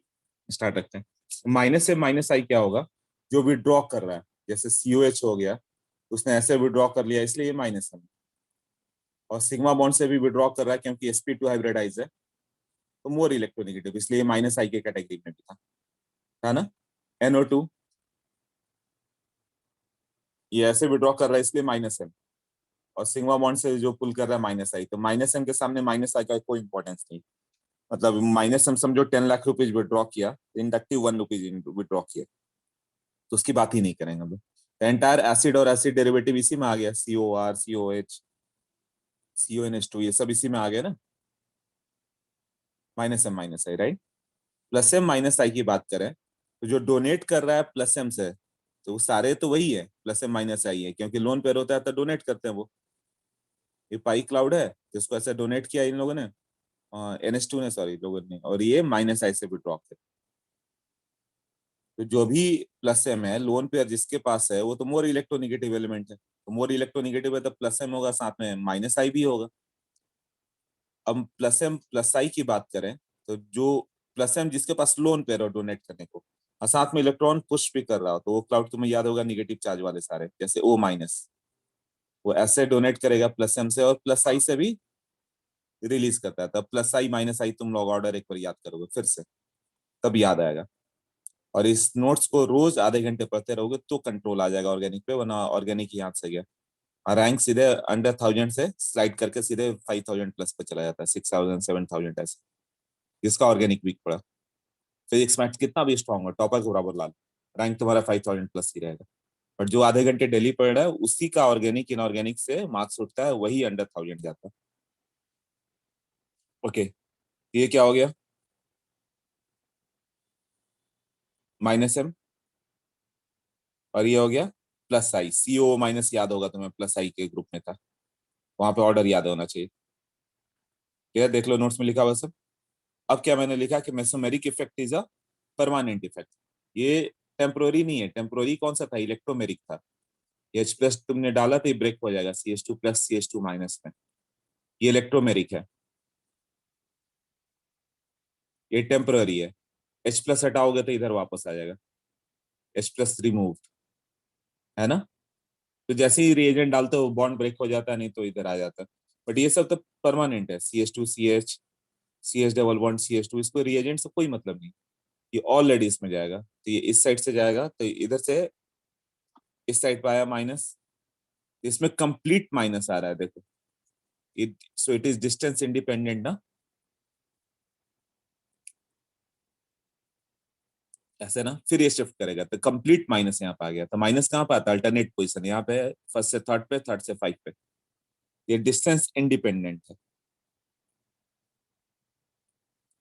स्टार्ट रखते हैं। माइनस से माइनस आई क्या होगा, जो विड्रॉ कर रहा है, जैसे COH हो गया, उसने ऐसे विड्रॉ कर लिया इसलिए ये माइनस है, और सिग्मा बॉन्ड से भी विड्रॉ कर रहा है क्योंकि sp2 हाइब्रिडाइज है, तो मोर इलेक्ट्रोनेगेटिव, इसलिए माइनस आई के कैटेगरी में भी था ना। NO2 ये ऐसे विड्रॉ कर रहा है इसलिए माइनस है, और सिग्मा बॉन्ड से जो पुल कर रहा है माइनस आई, तो माइनस एम के सामने माइनस आई का कोई इंपॉर्टेंस नहीं। मतलब माइनस एम समझो 10 लाख रुपीज विड्रॉ किया, इंडक्टिव 1 रुपीज विड्रॉ किया, तो उसकी बात ही नहीं करेंगे हम लोग। एंटायर एसिड और एसिड डेरिवेटिव इसी में आ गया, COR, COH, CONH2, ये सब इसी में आ गया ना। माइनस एम माइनस आई, राइट। प्लस एम माइनस आई की बात करें, तो जो डोनेट कर रहा है प्लस एम से, तो वो सारे तो वही है, प्लस एम माइनस आई है, क्योंकि लोन पेयर होता है तो डोनेट करते हैं वो। ये पाई क्लाउड है जिसको ऐसे डोनेट किया इन लोगों ने, NH2 ने, सॉरी लोगों ने, और ये माइनस आई से विड्रॉ किया। तो जो भी प्लस एम है लोन पेयर जिसके पास है, वो तो मोर इलेक्ट्रोनिगेटिव एलिमेंट है, तो मोर इलेक्ट्रोनिगेटिव है तो प्लस एम होगा, साथ में माइनस आई भी होगा। अब प्लस एम प्लस आई की बात करें, तो जो प्लस एम जिसके पास लोन पेयर हो डोनेट करने को, और साथ में इलेक्ट्रॉन पुश भी कर रहा हो, तो वो क्लाउड तुम्हें याद होगा निगेटिव चार्ज वाले सारे, जैसे O माइनस, वो ऐसे डोनेट करेगा प्लस एम से, और प्लस आई से भी रिलीज करता है, तब प्लस आई माइनस आई तुम लोग ऑर्डर एक बार याद करोगे फिर से, तब याद आएगा। और इस नोट्स को रोज आधे घंटे पढ़ते रहोगे तो कंट्रोल आ जाएगा ऑर्गेनिक पे, वरना ऑर्गेनिक ही हाथ से गया। और रैंक सीधे अंडर 1000 से स्लाइड करके सीधे 5000 प्लस पे चला जाता है, 6000 7000 ऐसे, जिसका ऑर्गेनिक वीक पड़ा। फिजिक्स मैथ्स कितना भी स्ट्रांग हो, टॉपर को बराबर ला लो, रैंक तुम्हारा 5000 प्लस ही रहेगा। बट जो आधे घंटे डेली पढ़ रहा है उसी का ऑर्गेनिक इनऑर्गेनिक से मार्क्स उठता है, वही अंडर 1000 जाता है। ओके, ये क्या हो गया, माइनस एम, और ये हो गया प्लस आई। CO माइनस याद होगा तुम्हें, प्लस आई के ग्रुप में था, वहां पे ऑर्डर याद होना चाहिए। ठीक है, देख लो नोट्स में लिखा हुआ सब। अब क्या मैंने लिखा कि mesomeric effect is a permanent effect, ये टेम्पोररी नहीं है। टेम्पोररी कौन सा था, इलेक्ट्रोमेरिक था। H प्लस तुमने डाला तो ये ब्रेक हो जाएगा, CH2 प्लस CH2 माइनस में, ये इलेक्ट्रोमेरिक है, ये टेम्पररी है। H प्लस हटाओगे तो इधर वापस आ जाएगा, H प्लस रिमूव, है ना। तो जैसे ही रिएजेंट डालते हो बॉन्ड ब्रेक हो जाता है, नहीं तो इधर आ जाता है। बट ये सब तो परमानेंट है, CH2 CH, CH double bond CH2, इसको रिएजेंट से कोई मतलब नहीं। ये ऑलरेडी इसमें जाएगा, तो ये इस साइड से जाएगा, तो इधर से इस साइड पे आया माइनस, इसमें कंप्लीट माइनस आ रहा है, देखो so it is distance independent ना, ऐसे ना। फिर ये शिफ्ट करेगा तो कंप्लीट माइनस यहाँ पे आ गया, तो माइनस कहाँ पे आता है, अल्टरनेट पोजीशन यहाँ पे, फर्स्ट से थर्ड पे, थर्ड से 5 पे, ये डिस्टेंस इंडिपेंडेंट है।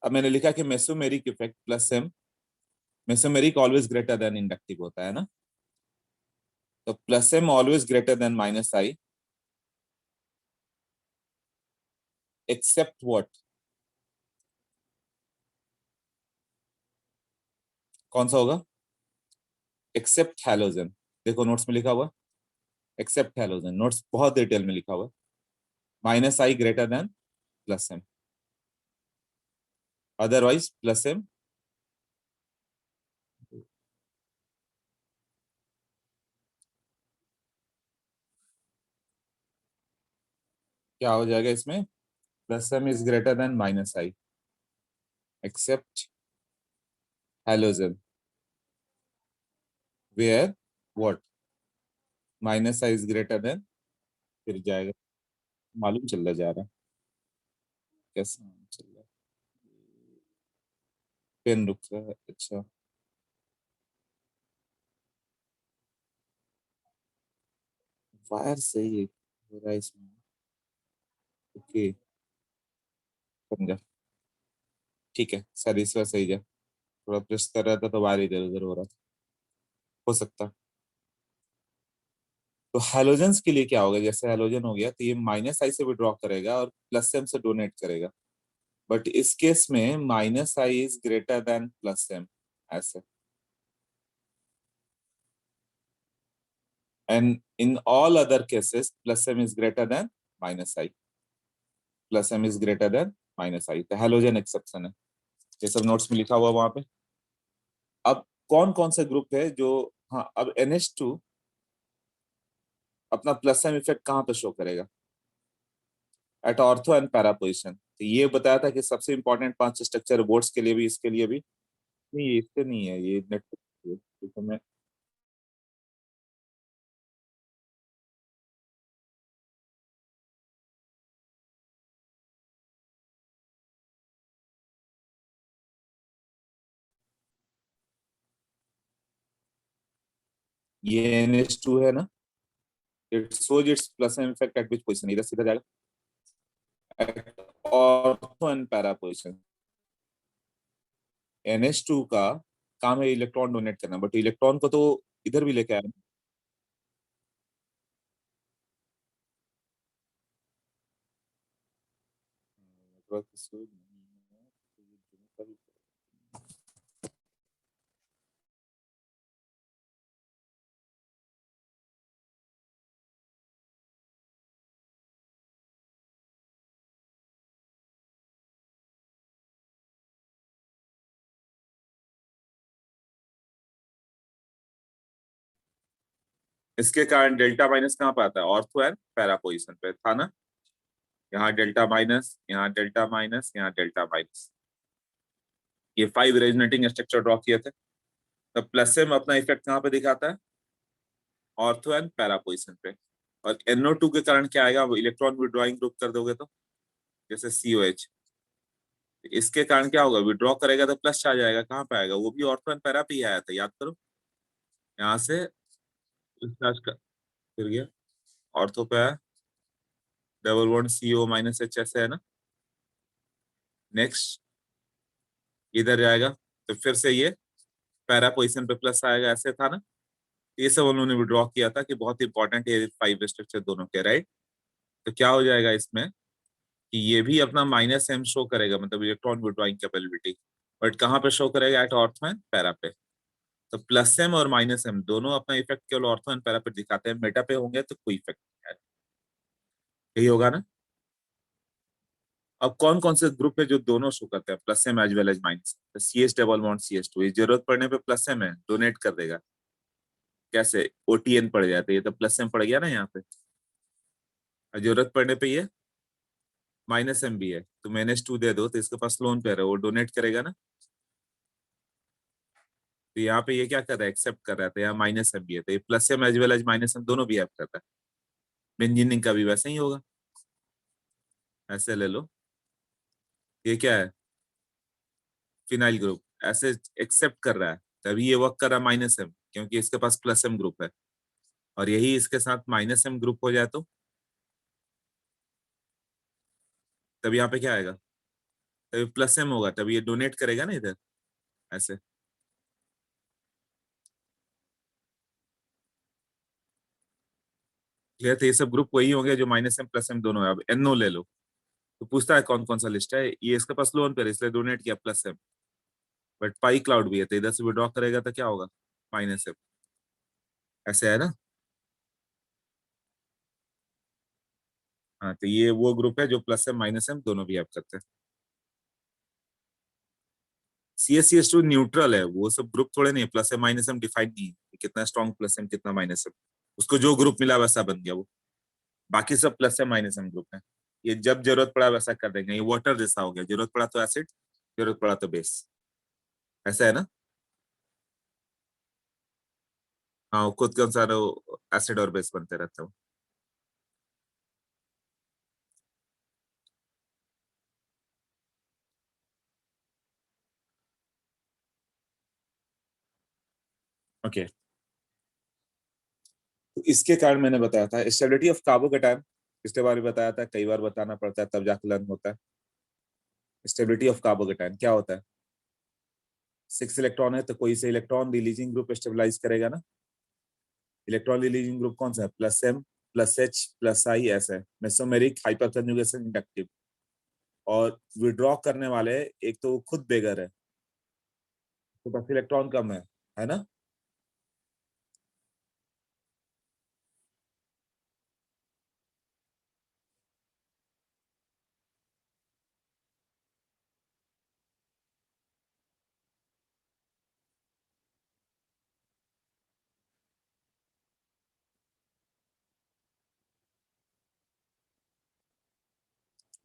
अब मैंने लिखा कि mesomeric effect plus M, mesomeric always greater than inductive होता है ना, तो plus M always greater than minus I, except what, कौन सा होगा, एक्सेप्ट हैलोजन। देखो नोट्स में लिखा हुआ, एक्सेप्ट हैलोजन, नोट्स बहुत डिटेल में लिखा हुआ, minus I greater than plus M, otherwise plus M. क्या हो जाएगा इसमें, plus M is greater than minus I, except halogen, where what, minus I is greater than, फिर जाएगा, मालूम चल रहा जा रहा है कैसे चल रहा है। पेन रुक रहा है, अच्छा वायर सही है हो रहा है इसमें, ओके समझा, ठीक है सर इस बार सही है, थोड़ा प्रेस कर रहा था तो वायर इधर उधर हो रहा था, हो सकता। तो हैलोजेंस के लिए क्या होगा, जैसे हैलोजन हो गया तो ये माइनस आई से विड्रॉ करेगा और प्लस एम से डोनेट करेगा, बट इस केस में minus I is greater than plus M ऐसे, and in all other cases plus M is greater than minus I, plus M is greater than minus I, तो halogen exception है, ये सब notes में लिखा हुआ वहां पे। अब कौन कौन से ग्रुप है जो, हाँ अब NH2 अपना प्लस एम इफेक्ट कहाँ पे शो करेगा, at ortho and para position, तो ये बताया था कि सबसे इंपॉर्टेंट 5 स्ट्रक्चर बोर्ड्स के लिए भी इसके लिए भी, नहीं ये इससे नहीं है, ये नेट तो मैं ये NH2 है ना, it shows its plus M effect at which position, इधर सीधा जाएगा at ortho and para position. NH2 का काम है इलेक्ट्रॉन डोनेट करना, बट इलेक्ट्रॉन को तो इधर भी लेके आया, इसके कारण डेल्टा माइनस कहाँ पे आता है, ऑर्थो एंड पैरा पोजीशन पे था ना, यहाँ डेल्टा माइनस, यहाँ डेल्टा माइनस, यहाँ डेल्टा माइनस, ये 5 रेजोनेटिंग स्ट्रक्चर ड्रॉ किए थे। तो प्लस एम अपना इफेक्ट कहाँ पे दिखाता है, ऑर्थो एंड पैरा पोजीशन पे, और NO2 के कारण क्या आएगा, वो इलेक्ट्रॉन विड्रॉइंग ग्रुप कर दोगे तो, जैसे COH, इसके कारण क्या होगा, विड्रॉ करेगा तो प्लस आ जाएगा, कहाँ पे आएगा, वो भी ऑर्थो एंड पैरा पे ही आया था, याद करो, यहाँ से डिस्चार्ज कर फिर गया, ऑर्थो पे आया, डबल बॉन्ड CO-H ऐसे है ना, नेक्स्ट इधर जाएगा तो फिर से ये पैरा पोजिशन पे प्लस आएगा, ऐसे था ना, ये सब उन्होंने विड्रॉ किया था कि बहुत इंपॉर्टेंट है 5 स्ट्रक्चर दोनों के, राइट। तो क्या हो जाएगा इसमें कि ये भी अपना माइनस एम शो करेगा, मतलब इलेक्ट्रॉन विड्रॉइंग कैपेबिलिटी, बट कहाँ पे शो करेगा, एट ऑर्थो एंड पैरा पे। तो प्लस एम और माइनस एम दोनों अपना इफेक्ट केवल ऑर्थो एंड पैरा पे दिखाते हैं, मेटा पे होंगे तो कोई इफेक्ट नहीं है, यही होगा ना। अब कौन कौन से ग्रुप है जो दोनों शो करते हैं, plus M as well as minus, तो CH डबल बॉन्ड CH2, ये जरूरत पड़ने पे प्लस एम है डोनेट कर देगा, कैसे OTN पड़ जाते, ये तो प्लस एम पड़ गया ना यहाँ पे, और जरूरत पड़ने पे ये माइनस एम भी है, तुम NH2 दे दो तो इसके पास लोन पे है, वो डोनेट करेगा ना, तो यहाँ पे ये क्या कर रहा है, एक्सेप्ट कर रहा है, तो यहाँ माइनस एम भी है, तो ये plus M as well as minus M दोनों भी हेल्प करता है, बेंजीनिंग का भी वैसे ही होगा, ऐसे ले लो, ये क्या है, फिनाइल ग्रुप, ऐसे एक्सेप्ट कर रहा है, तभी ये वर्क कर रहा है माइनस एम, क्योंकि इसके पास प्लस एम ग्रुप है, और यही इसके साथ माइनस एम ग्रुप हो जाए तो तब यहाँ पे क्या आएगा, तभी प्लस एम होगा, तभी ये डोनेट करेगा ना इधर, ऐसे। क्लियर, तो ये सब ग्रुप वही होंगे जो माइनस एम प्लस एम दोनों है। अब NO ले लो, तो पूछता है कौन कौन सा लिस्ट है, ये इसके पास लोन पे है, इसलिए डोनेट किया plus M, but pi cloud भी है, तो इधर से विड्रॉ करेगा तो क्या होगा, माइनस एम, ऐसे है ना। हाँ, तो ये वो ग्रुप है जो प्लस एम माइनस एम दोनों भी हेल्प करते हैं। CH2 न्यूट्रल है, वो सब ग्रुप थोड़े नहीं है, plus M minus M defined नहीं है कि कितना स्ट्रॉन्ग प्लस एम कितना माइनस एम, उसको जो ग्रुप मिला वैसा बन गया वो, बाकी सब plus M minus M group है, ये जब जरूरत पड़ा वैसा कर देंगे, ये वाटर जैसा हो गया, जरूरत पड़ा तो एसिड, जरूरत पड़ा तो बेस, ऐसा है ना। हाँ, वो खुद के अनुसार एसिड और बेस बनते रहते हो। ओके, तो इसके कारण मैंने बताया था स्टेबिलिटी ऑफ कार्बोकेटायन, पिछले बार भी बताया था, कई बार बताना पड़ता है तब जाके लर्न होता है। स्टेबिलिटी ऑफ कार्बोकेटायन क्या होता है? 6 इलेक्ट्रॉन है तो कोई से इलेक्ट्रॉन रिलीजिंग ग्रुप स्टेबलाइज करेगा ना। इलेक्ट्रॉन रिलीजिंग ग्रुप कौन सा है? Plus M, plus H, plus I, ऐसा है। Mesomeric, hyperconjugation, inductive. और विड्रॉ करने वाले एक तो खुद बेगर है तो 10 इलेक्ट्रॉन कम है ना।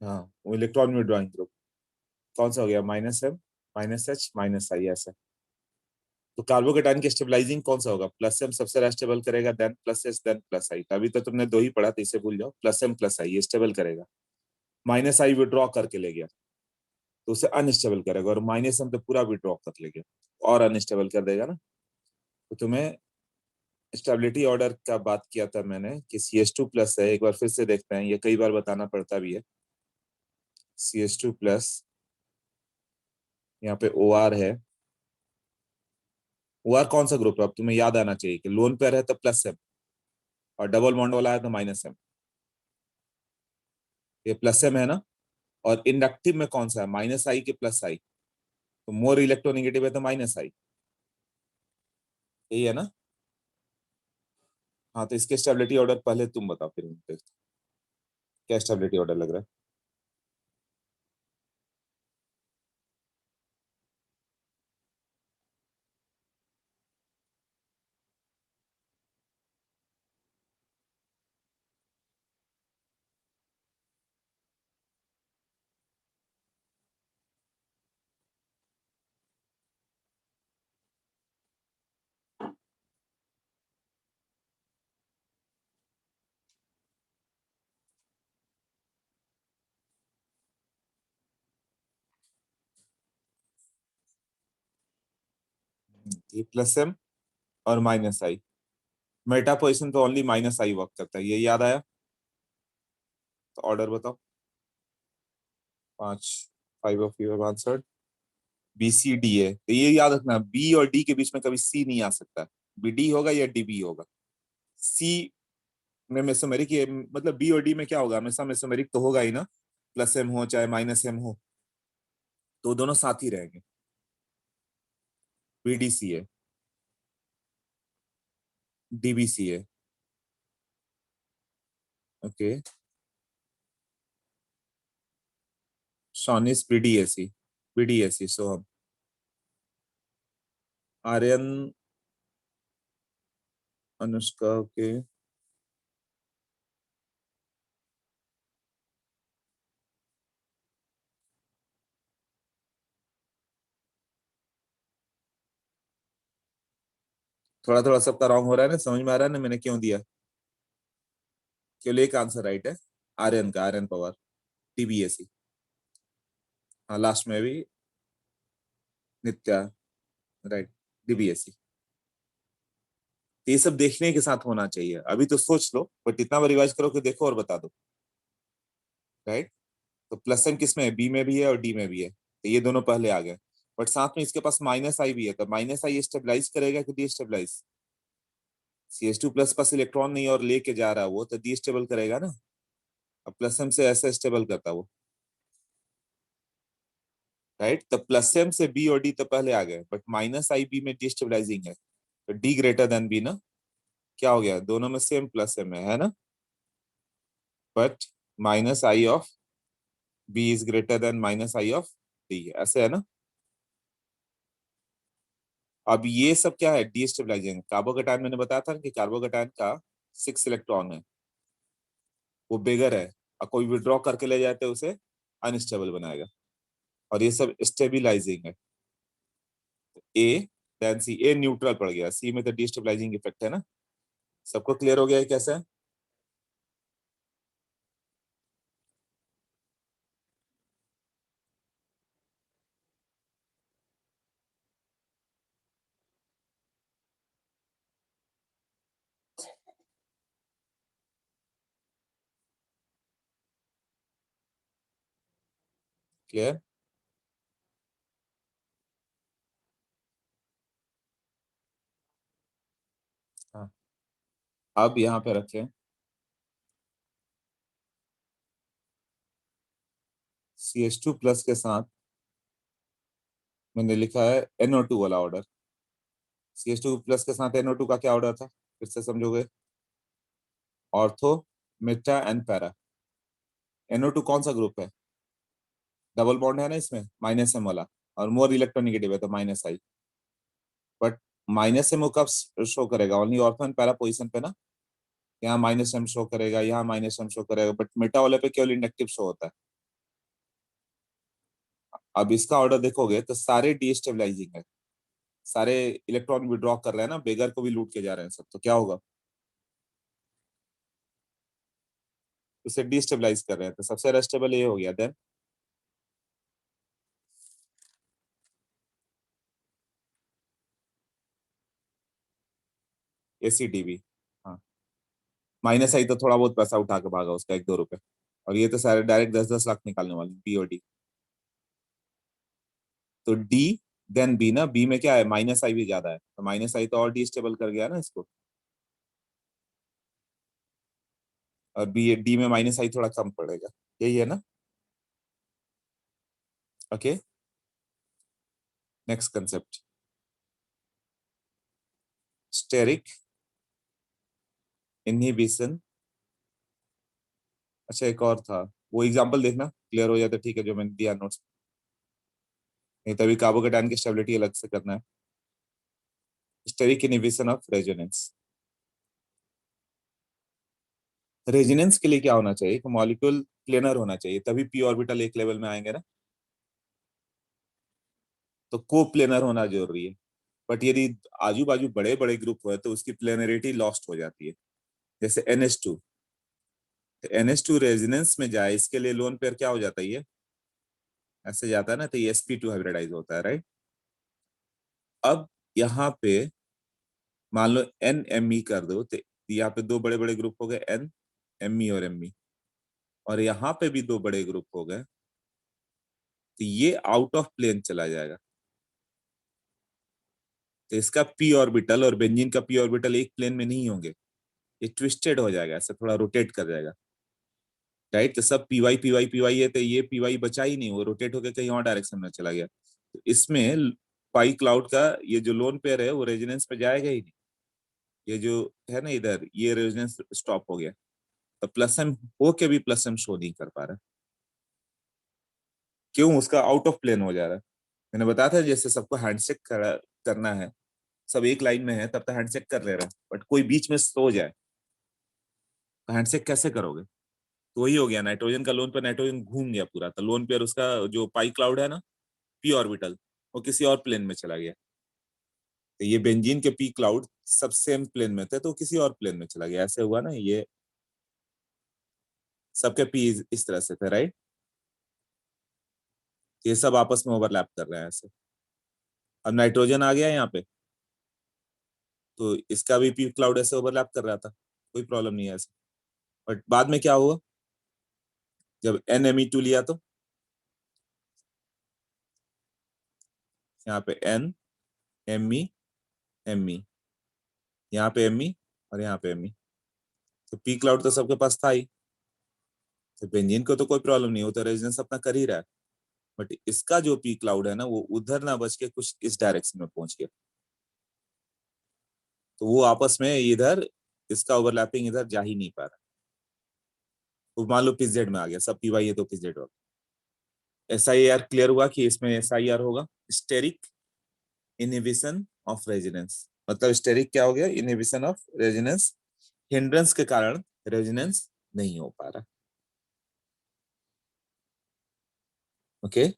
हाँ, वो इलेक्ट्रॉन विड्रॉइंग ग्रुप कौन सा हो गया? Minus M, minus H, minus I, ऐसा। तो कार्बोकेटाइन के स्टेबलाइजिंग कौन सा होगा? प्लस एम सबसे ज्यादा स्टेबल करेगा, then plus H, then plus I. अभी तो तुमने दो ही पढ़ा तो इसे भूल जाओ। प्लस एम प्लस आई ये स्टेबल करेगा। माइनस आई विड्रॉ करके ले गया तो उसे अनस्टेबल करेगा, और माइनस एम तो पूरा विड्रॉ कर ले गया और अनस्टेबल कर देगा ना। तो तुम्हें स्टेबिलिटी ऑर्डर का बात किया था मैंने कि CH2+ है, एक बार फिर से देखते हैं, ये कई बार बताना पड़ता भी है। CH2+, यहाँ पे OR है। OR कौन सा ग्रुप है? अब तुम्हें याद आना चाहिए कि लोन पेयर है तो प्लस एम, और डबल बॉन्ड वाला है तो माइनस एम। ये प्लस एम है ना। और इंडक्टिव में कौन सा है? माइनस आई के प्लस आई। तो मोर इलेक्ट्रोनेगेटिव है तो माइनस आई, यही है ना। हाँ, तो इसके स्टेबिलिटी ऑर्डर पहले तुम बताओ, फिर हम देखते हैं क्या स्टेबिलिटी ऑर्डर लग रहा है। ये प्लस एम और माइनस आई, मेटा पोजिशन तो ओनली माइनस आई वर्क करता है, ये याद आया। तो ऑर्डर बताओ। 5, 5 of you have answered. BCDA, तो ये याद रखना, बी और डी के बीच में कभी सी नहीं आ सकता। BD होगा या DB होगा। सी में मेसोमेरिक, ये मतलब बी और डी में क्या होगा? हमेशा मेसोमेरिक तो होगा ही ना, प्लस एम हो चाहे माइनस एम हो, तो दोनों साथ ही रहेंगे। BDCA, DBCA। ओके, शॉनिस BDAC, BDAC Soham, Aryan, Anushka. Okay, थोड़ा थोड़ा सबका रॉन्ग हो रहा है ना, समझ में आ रहा है ना मैंने क्यों दिया? केवल एक आंसर राइट है, आर्यन का, आर्यन पवार, DBAC। हाँ, लास्ट में भी नित्या, राइट, DBAC। ये सब देखने के साथ होना चाहिए, अभी तो सोच लो बट इतना बार रिवाइज करो कि देखो और बता दो, राइट। तो प्लस एम किस में है? बी में भी है और डी में भी है, तो ये दोनों पहले आ गए। बट साथ में इसके पास माइनस आई भी है, तो माइनस आई स्टेबलाइज करेगा कि डीस्टेबलाइज? CH2+ पास इलेक्ट्रॉन नहीं और लेके जा रहा है वो, तो डीस्टेबल करेगा ना। अब प्लस एम से ऐसे स्टेबल करता वो, राइट। तो प्लस एम से बी और डी तो पहले आ गए, बट माइनस आई बी में डीस्टेबलाइजिंग है, तो डी ग्रेटर देन बी ना। क्या हो गया? दोनों में सेम प्लस एम है ना। But minus I of B is greater than minus I of D, ऐसे है ना। अब ये सब क्या है? डीस्टेबलाइजिंग। कार्बोकेटायन मैंने बताया था कि कार्बोकेटायन का 6 इलेक्ट्रॉन है, वो बेगर है, और कोई विड्रॉ करके ले जाए तो उसे अनस्टेबल बनाएगा, और ये सब स्टेबिलाईजिंग है। ए, देन सी। ए न्यूट्रल पड़ गया, सी में तो डिस्टेबलाइजिंग इफेक्ट है ना। सबको क्लियर हो गया है कैसे? क्लियर? हाँ, अब यहाँ पे रखें CH2 प्लस के साथ मैंने लिखा है NO2 वाला ऑर्डर। CH2 प्लस के साथ NO2 का क्या ऑर्डर था, फिर से समझोगे? Ortho, Meta and para. NO2 कौन सा ग्रुप है? डबल बॉन्ड है ना इसमें, -M वाला, और मोर इलेक्ट्रोनेगेटिव है तो -I। बट -M कब शो करेगा? Only ortho and para position पे ना। यहाँ -M शो करेगा, यहाँ -M शो करेगा, बट मेटा वाले पे केवल इंडक्टिव शो होता है। अब इसका ऑर्डर देखोगे तो सारे डीस्टेबलाइजिंग है, सारे इलेक्ट्रॉन विड्रॉ कर रहे हैं ना, बेगर को भी लूट के जा रहे हैं सब, तो क्या होगा? उसे डीस्टेबलाइज कर रहे हैं, तो सबसे रेस्टेबल ये हो गया। Then ACDB। हाँ, -I तो थोड़ा बहुत पैसा उठा के भागा उसका, 1-2 रुपए, और ये तो सारे डायरेक्ट 10-10 लाख निकालने वाले BOD। तो D देन B ना, B में क्या है, -I भी ज्यादा है, तो -I तो और डीस्टेबल कर गया ना इसको, और D में -I थोड़ा कम पड़ेगा, यही है ना? Okay, next concept, steric inhibition. अच्छा, एक और था, वो एग्जांपल देखना, क्लियर हो जाता ठीक है, जो मैंने दिया नोट्स। नहीं तभी कार्बोकेटायन की स्टेबिलिटी अलग से करना है। Steric inhibition of resonance. Resonance के लिए क्या होना चाहिए? कि मॉलिक्यूल प्लेनर होना चाहिए, तभी p ऑर्बिटल एक लेवल में आएंगे ना, तो को प्लेनर होना जरूरी है। बट यदि आजू बाजू बड़े बड़े ग्रुप हुए तो उसकी प्लेनरिटी लॉस्ट हो जाती है। जैसे NH2, तो NH2 रेजोनेंस में जाए, इसके लिए लोन पेयर क्या हो जाता है, ये ऐसे जाता है ना, तो ये sp2 हाइब्रिडाइज होता है, राइट? अब यहाँ पे मान लो NMe कर दो, तो यहाँ पे दो बड़े बड़े ग्रुप हो गए, NMe और Me, और यहाँ पे भी दो बड़े ग्रुप हो गए, तो ये आउट ऑफ प्लेन चला जाएगा। तो इसका p ऑर्बिटल और बेंजीन का p ऑर्बिटल एक प्लेन में नहीं होंगे, ये ट्विस्टेड हो जाएगा, ऐसे थोड़ा रोटेट कर जाएगा, राइट? तो सब py है, तो ये py बचा ही नहीं, वो रोटेट होकर कहीं और डायरेक्शन में चला गया। तो इसमें पाई क्लाउड का ये जो लोन पेयर है वो रेजोनेंस पे जाएगा ही नहीं। ये जो है ना इधर, ये रेजोनेंस स्टॉप हो गया, तो प्लस एम हो के भी प्लस एम शो नहीं कर पा रहा। क्यों? उसका आउट ऑफ प्लेन हो जा रहा है। मैंने बताया था जैसे सबको हैंडशेक करना है, सब एक लाइन में है तब तक हैंडशेक कर ले रहे हैं, बट कोई बीच में सो जाए तो हैंडशेक कैसे करोगे? तो वही हो गया, नाइट्रोजन का लोन पे नाइट्रोजन घूम गया पूरा, तो लोन पेयर उसका जो पाई क्लाउड है ना, p ऑर्बिटल, वो किसी और प्लेन में चला गया। तो ये बेंजीन के p क्लाउड सब सेम प्लेन में थे, तो किसी और प्लेन में चला गया, ऐसे हुआ ना, ये सबके p इस तरह से थे, राइट? ये सब आपस में ओवरलैप कर रहे हैं ऐसे। अब नाइट्रोजन आ गया यहाँ पे, तो इसका भी p क्लाउड ऐसे ओवरलैप कर रहा था, कोई प्रॉब्लम नहीं है ऐसे। बट बाद में क्या हुआ, जब NMe2 लिया तो यहाँ पे N Me Me, यहाँ पे Me और यहाँ पे Me, तो p क्लाउड तो सबके पास था ही, तो बेंजीन को तो कोई प्रॉब्लम नहीं, वो तो रेजोनेंस अपना कर ही रहा है। बट इसका जो p क्लाउड है ना, वो उधर ना बच के कुछ इस डायरेक्शन में पहुंच गया, तो वो आपस में इधर, इसका ओवरलैपिंग इधर जा ही नहीं पा रहा। तो मान लो pz में आ गया, सब py है तो pz होगा। SIR क्लियर हुआ कि इसमें SIR होगा, स्टेरिक इनहिबिशन ऑफ रेजोनेंस। मतलब स्टेरिक क्या हो गया, इनहिबिशन ऑफ रेजोनेंस, हिंड्रेंस के कारण रेजोनेंस नहीं हो पा रहा। Okay,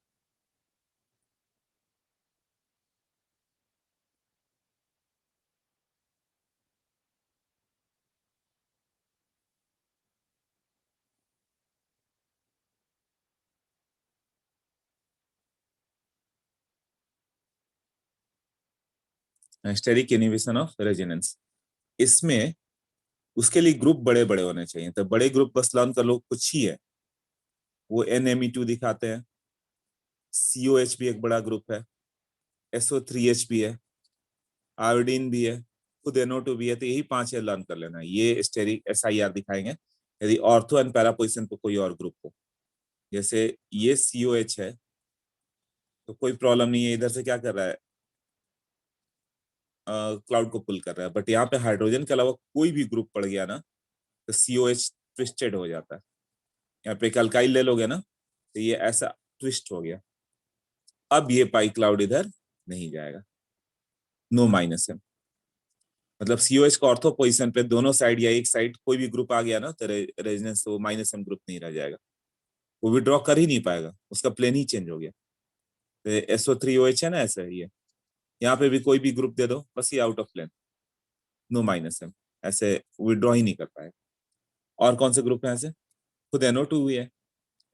steric inhibition of resonance, इसमें उसके लिए ग्रुप बड़े बड़े होने चाहिए, तो बड़े ग्रुप बस लर्न कर लो, कुछ ही है, वो NMe2 दिखाते हैं, COH भी एक बड़ा ग्रुप है, SO3H भी है, आयोडीन भी है, खुद NO2 भी है। तो यही 5 है, लर्न कर लेना। ये स्टेरिक SIR दिखाएंगे यदि ऑर्थो एंड पैरा पोजिशन पे कोई और ग्रुप हो। जैसे ये COH है तो कोई प्रॉब्लम नहीं है, इधर से क्या कर रहा है, क्लाउड को पुल कर रहा है। बट यहाँ पे हाइड्रोजन के अलावा कोई भी ग्रुप पड़ गया ना तो COH ट्विस्टेड हो जाता है। यहाँ पे एक अल्काइल ले लोगे ना तो ये ऐसा ट्विस्ट हो गया। अब ये पाई क्लाउड इधर नहीं जाएगा, नो माइनस एम। मतलब COH का ऑर्थो पोजीशन पे दोनों साइड या एक साइड कोई भी ग्रुप आ गया ना तो रेजोनेंस वो माइनस एम ग्रुप नहीं रह जाएगा, वो विड्रॉ कर ही नहीं पाएगा, उसका प्लेन ही चेंज हो गया। तो SO3OH है ना, ऐसा है ये। यहाँ पे भी कोई भी ग्रुप दे दो, बस ये out of plane, no minus M, ऐसे विड्रॉ ही नहीं कर पाएगा। और कौन से ग्रुप है ऐसे, खुद NO2 भी है।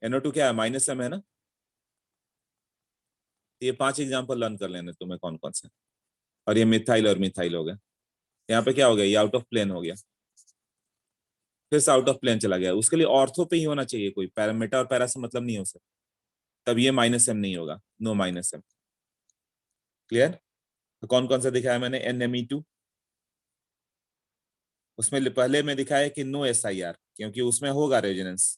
NO2 क्या है, माइनस एम है ना। ये 5 एग्जाम्पल लर्न कर लेने तुम्हें कौन कौन से। और ये मिथाइल और मिथाइल हो गया। यहाँ पे क्या हो गया, ये आउट ऑफ प्लेन हो गया, फिर से आउट ऑफ प्लेन चला गया। उसके लिए ऑर्थो पे ही होना चाहिए, कोई पैरामीटर और पैरा से मतलब नहीं हो सकता, तब ये माइनस एम नहीं होगा, नो माइनस एम। क्लियर। तो कौन कौन सा दिखाया मैंने, NME2, उसमें पहले में दिखाया कि नो SIR क्योंकि उसमें होगा रेजोनेंस,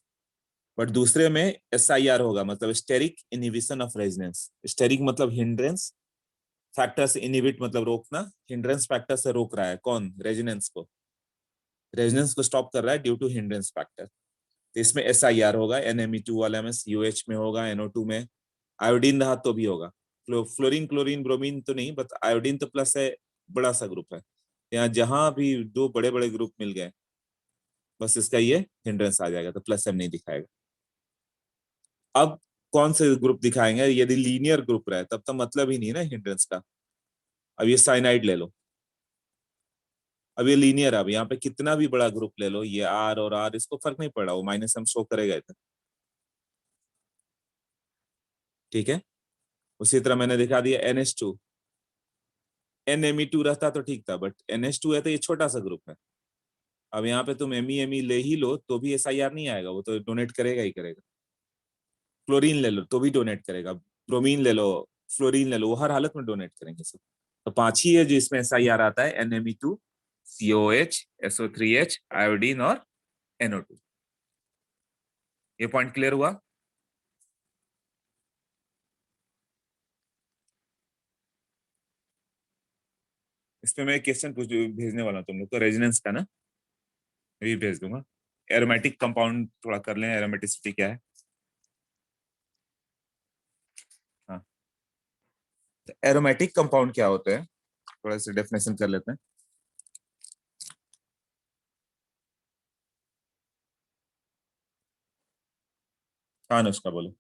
बट दूसरे में SIR होगा, मतलब steric inhibition of resonance. Steric मतलब हिंड्रेंस, फैक्टर से इनहिबिट मतलब रोकना, हिंड्रेंस फैक्टर से रोक रहा है कौन, रेजोनेंस को, रेजोनेंस को स्टॉप कर रहा है ड्यू टू हिंड्रेंस फैक्टर। तो इसमें SIR होगा, NME2 वाला में COH में होगा, NO2 में। आयोडीन रहा तो भी होगा, फ्लोरीन क्लोरीन ब्रोमीन तो नहीं, बट आयोडीन तो प्लस है, बड़ा सा ग्रुप है। यहाँ जहां भी दो बड़े बड़े ग्रुप मिल गए बस इसका ये हिंड्रेंस आ जाएगा, तो प्लस एम नहीं दिखाएगा। अब कौन से ग्रुप दिखाएंगे, यदि लीनियर ग्रुप रहे तब तो मतलब ही नहीं ना हिंड्रेंस का। अब ये साइनाइड ले लो, अब ये लीनियर, अब यहाँ पे कितना भी बड़ा ग्रुप ले लो, ये R और R इसको फर्क नहीं पड़ रहा, वो माइनस एम शो करेगा इधर। ठीक है। उसी तरह मैंने दिखा दिया NH2, NME2 रहता तो ठीक था, बट NH2 है तो ये छोटा सा ग्रुप है। अब यहाँ पे तुम ME ले ही लो तो भी SIR नहीं आएगा, वो तो डोनेट करेगा ही करेगा। क्लोरीन ले लो तो भी डोनेट करेगा, ब्रोमीन ले लो, फ्लोरीन ले लो, वो हर हालत में डोनेट करेंगे सब। तो 5 ही है जो इसमें SIR आता है, NME2, COH, SO3H, आयोडीन और NO2। ये पॉइंट क्लियर हुआ। इसमें मैं क्वेश्चन कुछ भेजने वाला हूँ तुम लोग को, रेजोनेंस का ना, मैं भी भेज दूंगा। एरोमेटिक कंपाउंड थोड़ा कर लें, एरोमेटिसिटी क्या है। हाँ, तो एरोमेटिक कंपाउंड क्या होते हैं, थोड़ा सा डेफिनेशन कर लेते हैं। हाँ अनुष्का बोलो,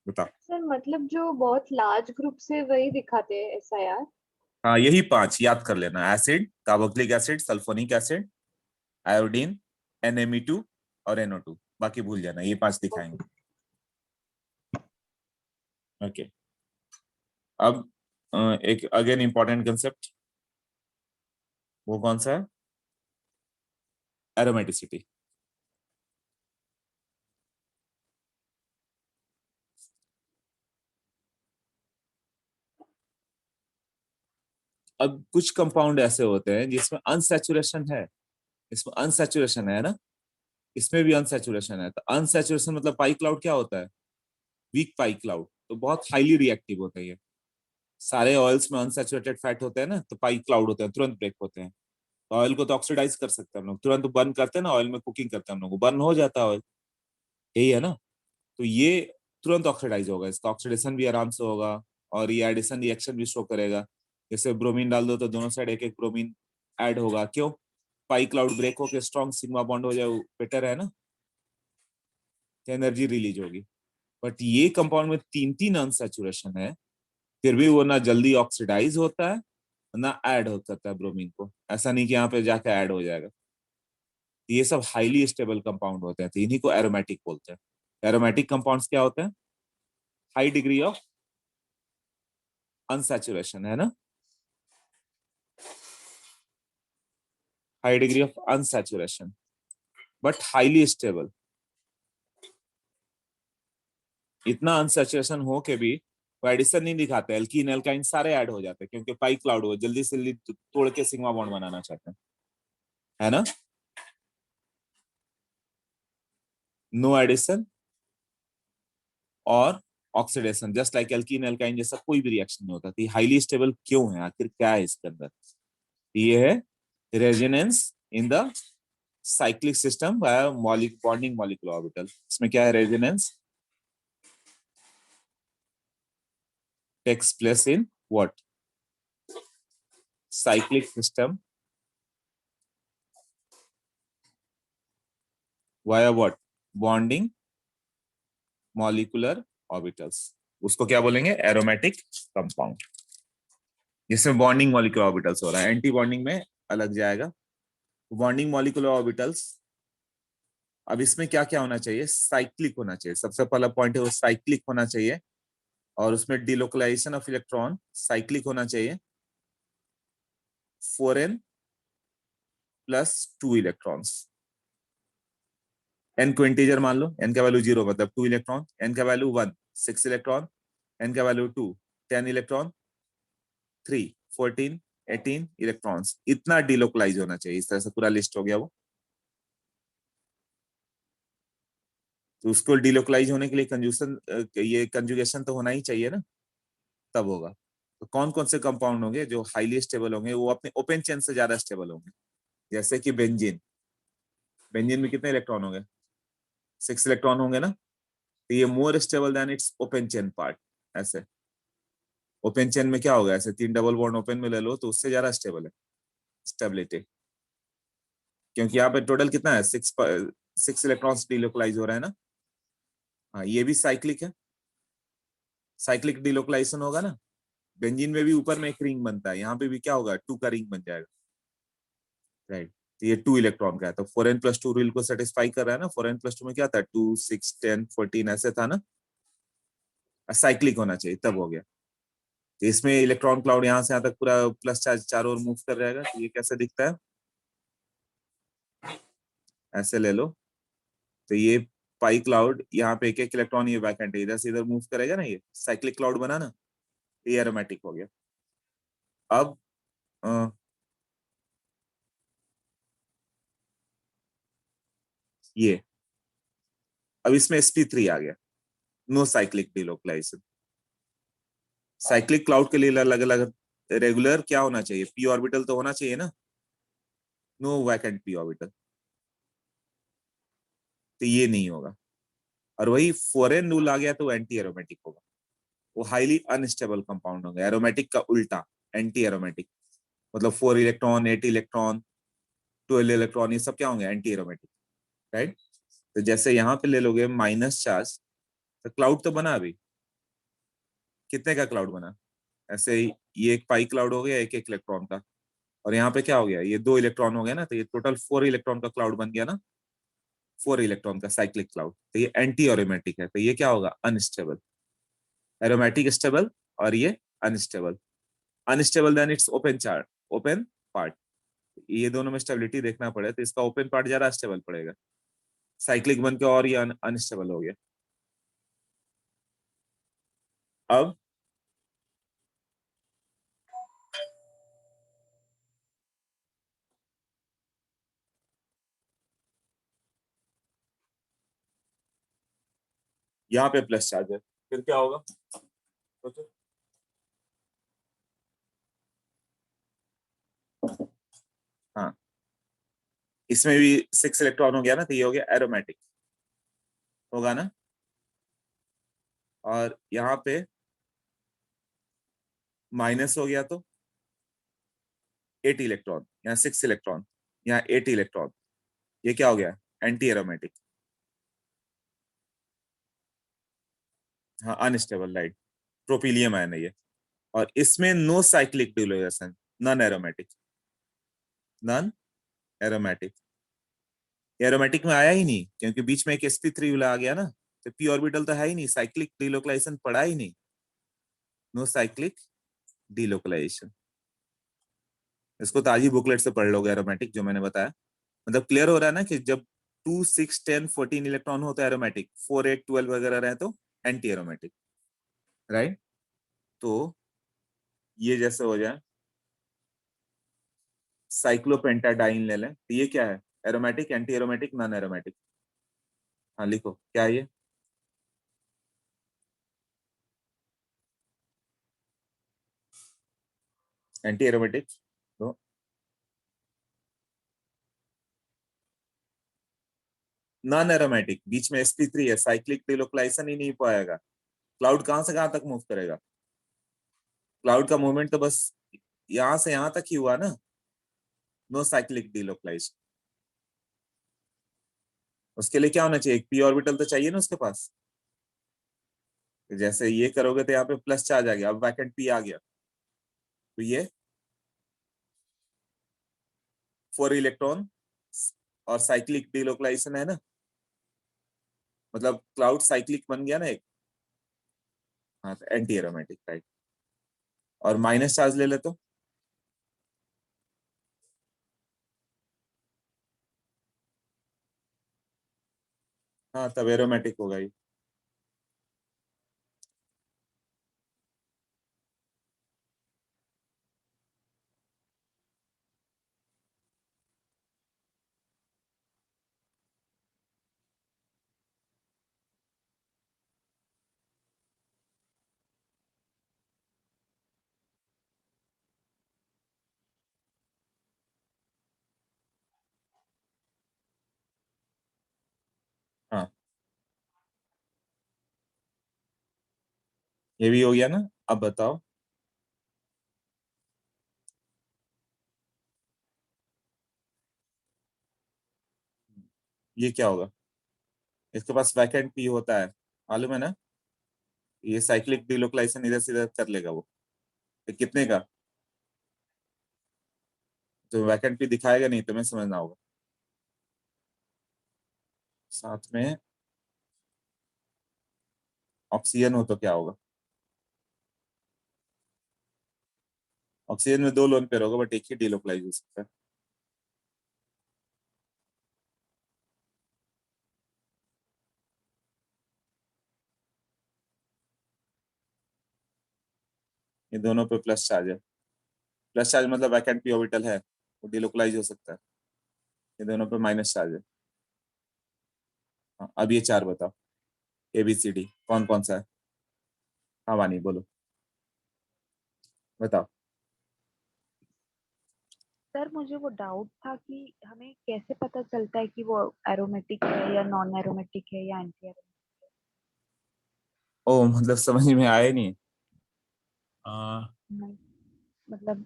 बताओ। सर मतलब जो बहुत लार्ज ग्रुप से वही दिखाते हैं SIR। हाँ यही 5 याद कर लेना, acid, carboxylic acid, sulphonic acid, iodine, NME2 और NO2, बाकी भूल जाना, ये 5 दिखाएंगे। ओके। अब एक अगेन इंपॉर्टेंट कंसेप्ट, वो कौन सा है, एरोमेटिसिटी। अब कुछ कंपाउंड ऐसे होते हैं जिसमें अनसैचुरेशन है, इसमें अनसैचुरेशन है ना, इसमें भी अनसैचुरेशन है। तो अनसैचुरेशन मतलब पाई क्लाउड क्या होता है, वीक पाई क्लाउड, तो बहुत हाईली रिएक्टिव होता है ये। सारे ऑयल्स में अनसैचुरेटेड फैट होते हैं ना, तो पाई क्लाउड होते हैं, तुरंत ब्रेक होते हैं। तो ऑयल को तो ऑक्सीडाइज कर सकते हैं हम लोग, तुरंत बर्न करते हैं ना, ऑयल में कुकिंग करते हैं हम लोग, बर्न हो जाता है ऑयल, यही है ना। तो ये तुरंत ऑक्सीडाइज होगा, इसका ऑक्सीडेशन भी आराम से होगा, और ये एडिशन रिएक्शन भी शो करेगा। जैसे ब्रोमीन डाल दो तो दोनों साइड एक एक ब्रोमीन ऐड होगा, क्यों, पाई क्लाउड ब्रेक होकर स्ट्रॉन्ग सिग्मा बॉन्ड हो जाए, बेटर है ना, एनर्जी रिलीज होगी। बट ये कंपाउंड में 3 अनसैचुरेशन है, फिर भी वो ना जल्दी ऑक्सीडाइज होता है ना ऐड हो सकता है ब्रोमीन को, ऐसा नहीं कि यहाँ पे जाके ऐड हो जाएगा। ये सब हाईली स्टेबल कंपाउंड होते हैं, तो इन्हीं को एरोमेटिक बोलते हैं। एरोमेटिक कंपाउंड्स क्या होते हैं, हाई डिग्री ऑफ अनसैचुरेशन, है ना, high degree of unsaturation but highly stable. इतना अनसैचुरेशन हो के भी वो एडिशन नहीं दिखाते, एल्कीन एल्काइन सारे ऐड हो जाते हैं क्योंकि पाई क्लाउड वो जल्दी से जल्दी तोड़ के सिग्मा बॉन्ड बनाना चाहते हैं, है ना। नो एडिशन और oxidation just like alkene alkyne जैसा कोई भी रिएक्शन नहीं होता। तो हाईली स्टेबल क्यों है, आखिर क्या है इसके अंदर? ये है resonance in the cyclic system by bonding molecular orbital. इसमें क्या है, resonance takes place in what, cyclic system via what, bonding molecular orbitals। उसको क्या बोलेंगे, एरोमेटिक कंपाउंड, जिसमें बॉन्डिंग मॉलिक्यूलर ऑर्बिटल्स हो रहा है। एंटी बॉन्डिंग में अलग जाएगा। बॉन्डिंग मॉलिक्यूलर ऑर्बिटल्स, अब इसमें क्या क्या होना चाहिए, साइक्लिक होना चाहिए। सबसे पहला पॉइंट है वो साइक्लिक होना चाहिए, और उसमें डिलोकलाइजेशन ऑफ इलेक्ट्रॉन साइक्लिक होना चाहिए। 4n + 2 इलेक्ट्रॉन्स, n को इंटीजर मान लो, n का वैल्यू 0 मतलब 2 इलेक्ट्रॉन, n का वैल्यू 1 6 इलेक्ट्रॉन, n का वैल्यू 2 10 इलेक्ट्रॉन, 3 14 18 इलेक्ट्रॉन्स। इतना डिलोकलाइज होना चाहिए। इस तरह से पूरा लिस्ट हो गया वो। तो उसको डिलोकलाइज होने के लिए कंजूशन, ये कंजुगेशन तो होना ही चाहिए ना, तब होगा। तो कौन कौन से कंपाउंड होंगे जो हाईली स्टेबल होंगे, वो अपने ओपन चेन से ज्यादा स्टेबल होंगे। जैसे कि बेंजीन, बेंजीन में कितने इलेक्ट्रॉन होंगे, 6 इलेक्ट्रॉन होंगे ना। तो ये more stable then it's open chain part. ऐसे ओपन चेन में क्या होगा, ऐसे 3 डबल बॉन्ड ओपन में ले लो तो उससे ज्यादा स्टेबल है स्टेबिलिटी, क्योंकि यहाँ पे टोटल कितना है, 6 इलेक्ट्रॉन्स डिलोकलाइज हो रहा है ना। हाँ, ये भी साइक्लिक है, साइक्लिक डिलोकलाइजेशन होगा ना। बेंजीन में भी ऊपर में एक रिंग बनता है, यहाँ पे भी क्या होगा, 2 का रिंग बन जाएगा, राइट। तो ये 2 इलेक्ट्रॉन का है, तो 4n+2 रूल को सेटिस्फाई कर रहा है ना। 4n+2 में क्या था, 2 6 10 14 ऐसे था ना। साइक्लिक होना चाहिए, तब हो गया। तो इसमें इलेक्ट्रॉन क्लाउड यहाँ से यहाँ तक पूरा प्लस चार्ज चारों ओर मूव कर रहेगा। तो ये कैसे दिखता है, ऐसे ले लो। तो ये पाई क्लाउड, यहाँ पे एक एक इलेक्ट्रॉन ये वैकेंट है, इधर से इधर मूव करेगा ना, ये साइक्लिक क्लाउड बना ना, ये एरोमेटिक हो गया। अब ये, अब इसमें sp3 आ गया, no cyclic delocalization. Cyclic cloud के लिए अलग अलग रेगुलर क्या होना चाहिए, p ऑर्बिटल तो होना चाहिए ना, नो वैकेंट p ऑर्बिटल। तो ये नहीं होगा, और वही 4n रूल आ गया तो एंटी एरोमेटिक होगा। वो हाईली अनस्टेबल कंपाउंड होंगे, एरोमेटिक का उल्टा, एंटी एरोमेटिक। मतलब 4 इलेक्ट्रॉन 8 इलेक्ट्रॉन 12 इलेक्ट्रॉन, ये सब क्या होंगे, एंटी एरोमेटिक, राइट। तो जैसे यहाँ पे ले लोगे माइनस चार्ज, तो क्लाउड तो बना अभी, कितने का क्लाउड बना, ऐसे ही ये एक पाई क्लाउड हो गया, एक एक इलेक्ट्रॉन का। और यहाँ पे क्या हो गया, ये 2 इलेक्ट्रॉन हो गया ना, तो ये टोटल 4 इलेक्ट्रॉन का क्लाउड बन गया ना, 4 इलेक्ट्रॉन का साइक्लिक क्लाउड। तो ये एंटी एरोमेटिक है, तो ये क्या होगा, अनस्टेबल। एरोमेटिक स्टेबल और ये unstable. Unstable then it's open chart, open part. ये दोनों में स्टेबिलिटी देखना पड़े, तो इसका ओपन पार्ट ज्यादा स्टेबल पड़ेगा, साइक्लिक बन के और ये अनस्टेबल हो गया। अब यहाँ पे प्लस चार्ज है, फिर क्या होगा सोचो। हाँ, इसमें भी 6 इलेक्ट्रॉन हो गया ना, तो ये हो गया एरोमेटिक, होगा ना। और यहाँ पे माइनस हो गया तो 8 इलेक्ट्रॉन, यहाँ 6 इलेक्ट्रॉन, यहाँ 8 इलेक्ट्रॉन, ये क्या हो गया, एंटी एरोमेटिक। हाँ, अनस्टेबल, राइट, प्रोपीलियम आयन है ये। और इसमें no cyclic delocalisation, non aromatic, non aromatic. Aromatic में आया ही नहीं, क्योंकि बीच में एक sp3 आ गया ना, तो p ऑर्बिटल तो है ही नहीं, साइक्लिक डिलोकलाइजेशन पड़ा ही नहीं, नो साइक्लिक डिलोकलाइजेशन। इसको ताजी बुकलेट से पढ़ लोगे, एरोमेटिक जो मैंने बताया। मतलब क्लियर हो रहा है ना कि जब 2 6 10 14 इलेक्ट्रॉन हो तो एरोमेटिक, 4 8 12 वगैरह रहे तो एंटी एरोमेटिक, राइट। तो ये जैसे हो जाए साइक्लोपेंटाडाइन ले लें, तो ये क्या है? Aromatic, anti aromatic, non aromatic? हाँ लिखो क्या है ये? Anti aromatic. तो नॉन एरोमेटिक, बीच में sp3 है, साइक्लिक डिलोक्लाइसन ही नहीं पाएगा। क्लाउड कहां से कहां तक मूव करेगा? क्लाउड का मूवमेंट तो बस यहां से यहां तक ही हुआ ना, नो साइक्लिक डिलोक्लाइजेशन। उसके लिए क्या होना चाहिए? एक पी ऑर्बिटल तो चाहिए ना उसके पास। तो जैसे ये करोगे तो यहाँ पे प्लस चार्ज आ गया, अब वैकेंट पी आ गया, तो ये 4 इलेक्ट्रॉन और साइक्लिक डिलोक्लाइजेशन है ना, मतलब क्लाउड साइक्लिक बन गया ना एक। हाँ तो एंटी एरोमेटिक, राइट। और माइनस चार्ज ले ले तो हाँ तब एरोमेटिक होगा ये। हाँ ये भी हो गया ना, अब बताओ। ये क्या होगा? इसके पास वैकेंट पी होता है, मालूम है ना। ये साइक्लिक डिलोक्लाइजेशन इधर से इधर कर लेगा वो। ये कितने का? तो वैकेंट पी दिखाएगा नहीं, तुम्हें समझना होगा। साथ में ऑक्सीजन हो तो क्या होगा? ऑक्सीजन में 2 लोन पेयर होगा, बट एक ही डिलोक्लाइज हो सकता है। ये दोनों पे प्लस चार्ज है। प्लस चार्ज मतलब वैकेंट पी ऑर्बिटल है, वो डिलोक्लाइज हो सकता है। ये दोनों पे माइनस चार्ज है। हाँ, अब ये 4 बताओ, ABCD कौन कौन सा है? हाँ वानी बोलो, बताओ। सर मुझे वो डाउट था कि हमें कैसे पता चलता है कि वो एरोमेटिक है या नॉन एरोमेटिक है या एंटी एरोमेटिक। ओ मतलब समझ में आया नहीं। नहीं, मतलब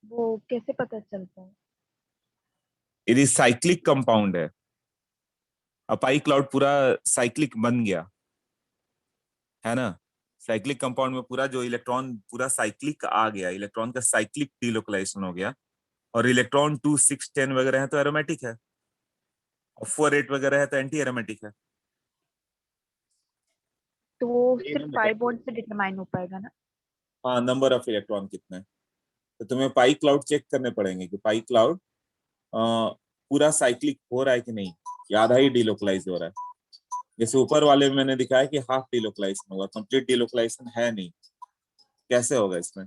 वो कैसे पता चलता है? यदि साइक्लिक कंपाउंड है, अपाई क्लाउड पूरा साइक्लिक बन गया है ना, साइक्लिक कंपाउंड में पूरा जो इलेक्ट्रॉन पूरा साइक्लिक आ गया, इलेक्ट्रॉन का साइक्लिक डिलोकलाइजेशन हो गया, और इलेक्ट्रॉन 2 6 10 वगैरह है तो एरोमेटिक है, और 4 8 वगैरह है तो एंटी एरोमेटिक है। तो वो ये सिर्फ ना बेटा, 5 बॉन्ड से डिटरमाइन हो पाएगा ना? हाँ नंबर ऑफ इलेक्ट्रॉन कितने हैं। तो तुम्हें पाई क्लाउड चेक करने पड़ेंगे कि पाई क्लाउड पूरा साइक्लिक हो रहा है कि नहीं, या आधा ही डिलोकलाइज हो रहा है। जैसे ऊपर वाले में मैंने दिखाया कि हाफ डिलोकलाइजेशन होगा, कंप्लीट डिलोकलाइजेशन है नहीं। कैसे होगा इसमें?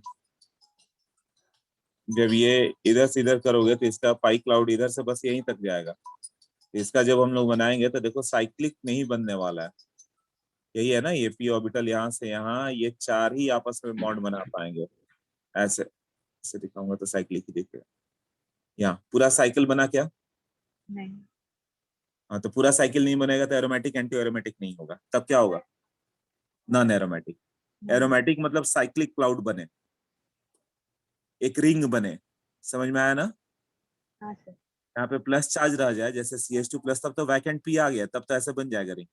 जब ये इधर से इधर करोगे तो इसका पाई क्लाउड इधर से बस यहीं तक जाएगा, तो इसका जब हम लोग बनाएंगे तो देखो साइक्लिक नहीं बनने वाला है। यही है ना, ये पी ऑर्बिटल यहाँ से यहाँ, ये 4 ही आपस में बॉन्ड बना पाएंगे। ऐसे ऐसे दिखाऊंगा तो साइक्लिक ही दिखेगा। यहाँ पूरा साइकिल बना क्या? नहीं। हाँ तो पूरा साइकिल नहीं बनेगा तो एरोमेटिक एंटी एरोमेटिक नहीं होगा, तब क्या होगा? Non aromatic. नहीं। एरोमेटिक मतलब साइक्लिक क्लाउड बने, एक रिंग बने। समझ में आया ना? हाँ सर। यहाँ पे प्लस चार्ज रह जाए जैसे CH2 प्लस, तब तो वैकेंट पी आ गया, तब तो ऐसे बन जाएगा रिंग।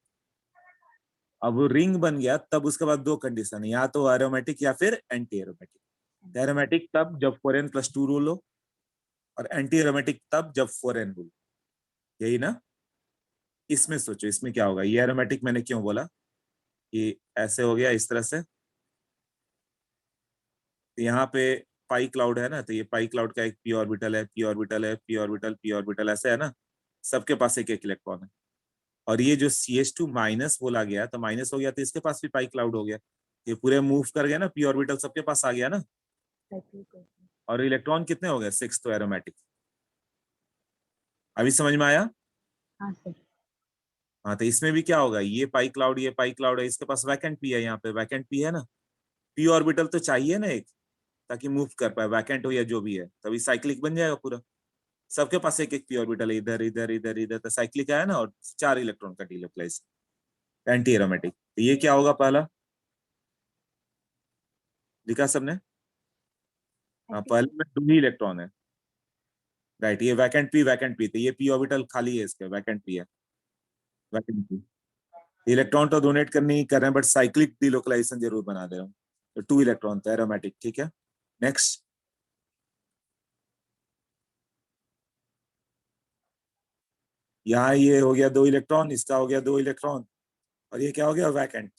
अब वो रिंग बन गया तब उसके बाद 2 कंडीशन है, या तो एरोमेटिक या फिर एंटी एरोमेटिक। एरोमेटिक तब जब 4n+2 रूल हो, और एंटी एरोमेटिक तब जब 4n रूल। यही ना? इसमें सोचो इसमें क्या होगा। ये एरोमेटिक मैंने क्यों बोला कि ऐसे हो गया इस तरह से, तो यहाँ पे पाई क्लाउड है ना, तो ये पाई क्लाउड का एक पी ऑर्बिटल है, पी ऑर्बिटल है, पी ऑर्बिटल, पी ऑर्बिटल, ऐसे है ना, सबके पास एक एक इलेक्ट्रॉन है। और ये जो CH2 माइनस बोला गया तो माइनस हो गया तो इसके पास भी पाई क्लाउड हो गया, ये पूरे मूव कर गए ना, p ऑर्बिटल सबके पास आ गया ना, साइक्लिक हो गया। और इलेक्ट्रॉन कितने हो गए 6, तो एरोमेटिक। अभी समझ में आया? हाँ सर। हाँ, तो इसमें भी क्या होगा, ये पाई क्लाउड है, इसके पास वैकेंट पी है, यहाँ पे वैकेंट पी है ना, p ऑर्बिटल तो चाहिए ना एक, ताकि मूव कर पाए, वैकेंट हो या जो भी है, तभी साइक्लिक बन जाएगा पूरा। सबके पास एक एक p ऑर्बिटल है, इधर इधर इधर इधर, तो साइक्लिक आया ना, और 4 इलेक्ट्रॉन का डिलोक्लाइज एंटी एरोमेटिक। तो ये क्या होगा पहला, लिखा सबने? हाँ, पहले में 2 ही इलेक्ट्रॉन है, राइट, ये वैकेंट पी, तो ये p ऑर्बिटल खाली है, इसके वैकेंट पी है, वैकेंट पी। इलेक्ट्रॉन तो डोनेट करने ही कर रहे हैं, बट साइक्लिक डिलोकलाइजेशन जरूर बना दे रहा हूँ, तो 2 इलेक्ट्रॉन तो एरोमेटिक, ठीक है। नेक्स्ट, यहाँ ये हो गया 2 इलेक्ट्रॉन, इसका हो गया 2 इलेक्ट्रॉन, और ये क्या हो गया, वैकेंट।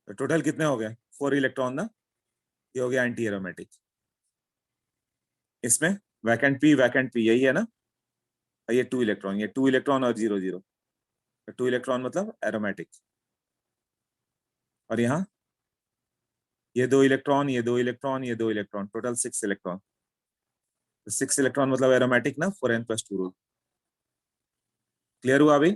तो टोटल कितने हो गए, 4 इलेक्ट्रॉन ना, ये हो गया एंटी एरोमेटिक। इसमें वैकेंट पी यही है ना, और ये 2 इलेक्ट्रॉन, ये 2 इलेक्ट्रॉन और 0 0, तो 2 इलेक्ट्रॉन मतलब एरोमेटिक। और यहाँ ये 2 इलेक्ट्रॉन, ये 2 इलेक्ट्रॉन, ये 2 इलेक्ट्रॉन, टोटल 6 इलेक्ट्रॉन। 6 इलेक्ट्रॉन मतलब एरोमेटिक ना, 4n + 2 रूल। क्लियर हुआ अभी?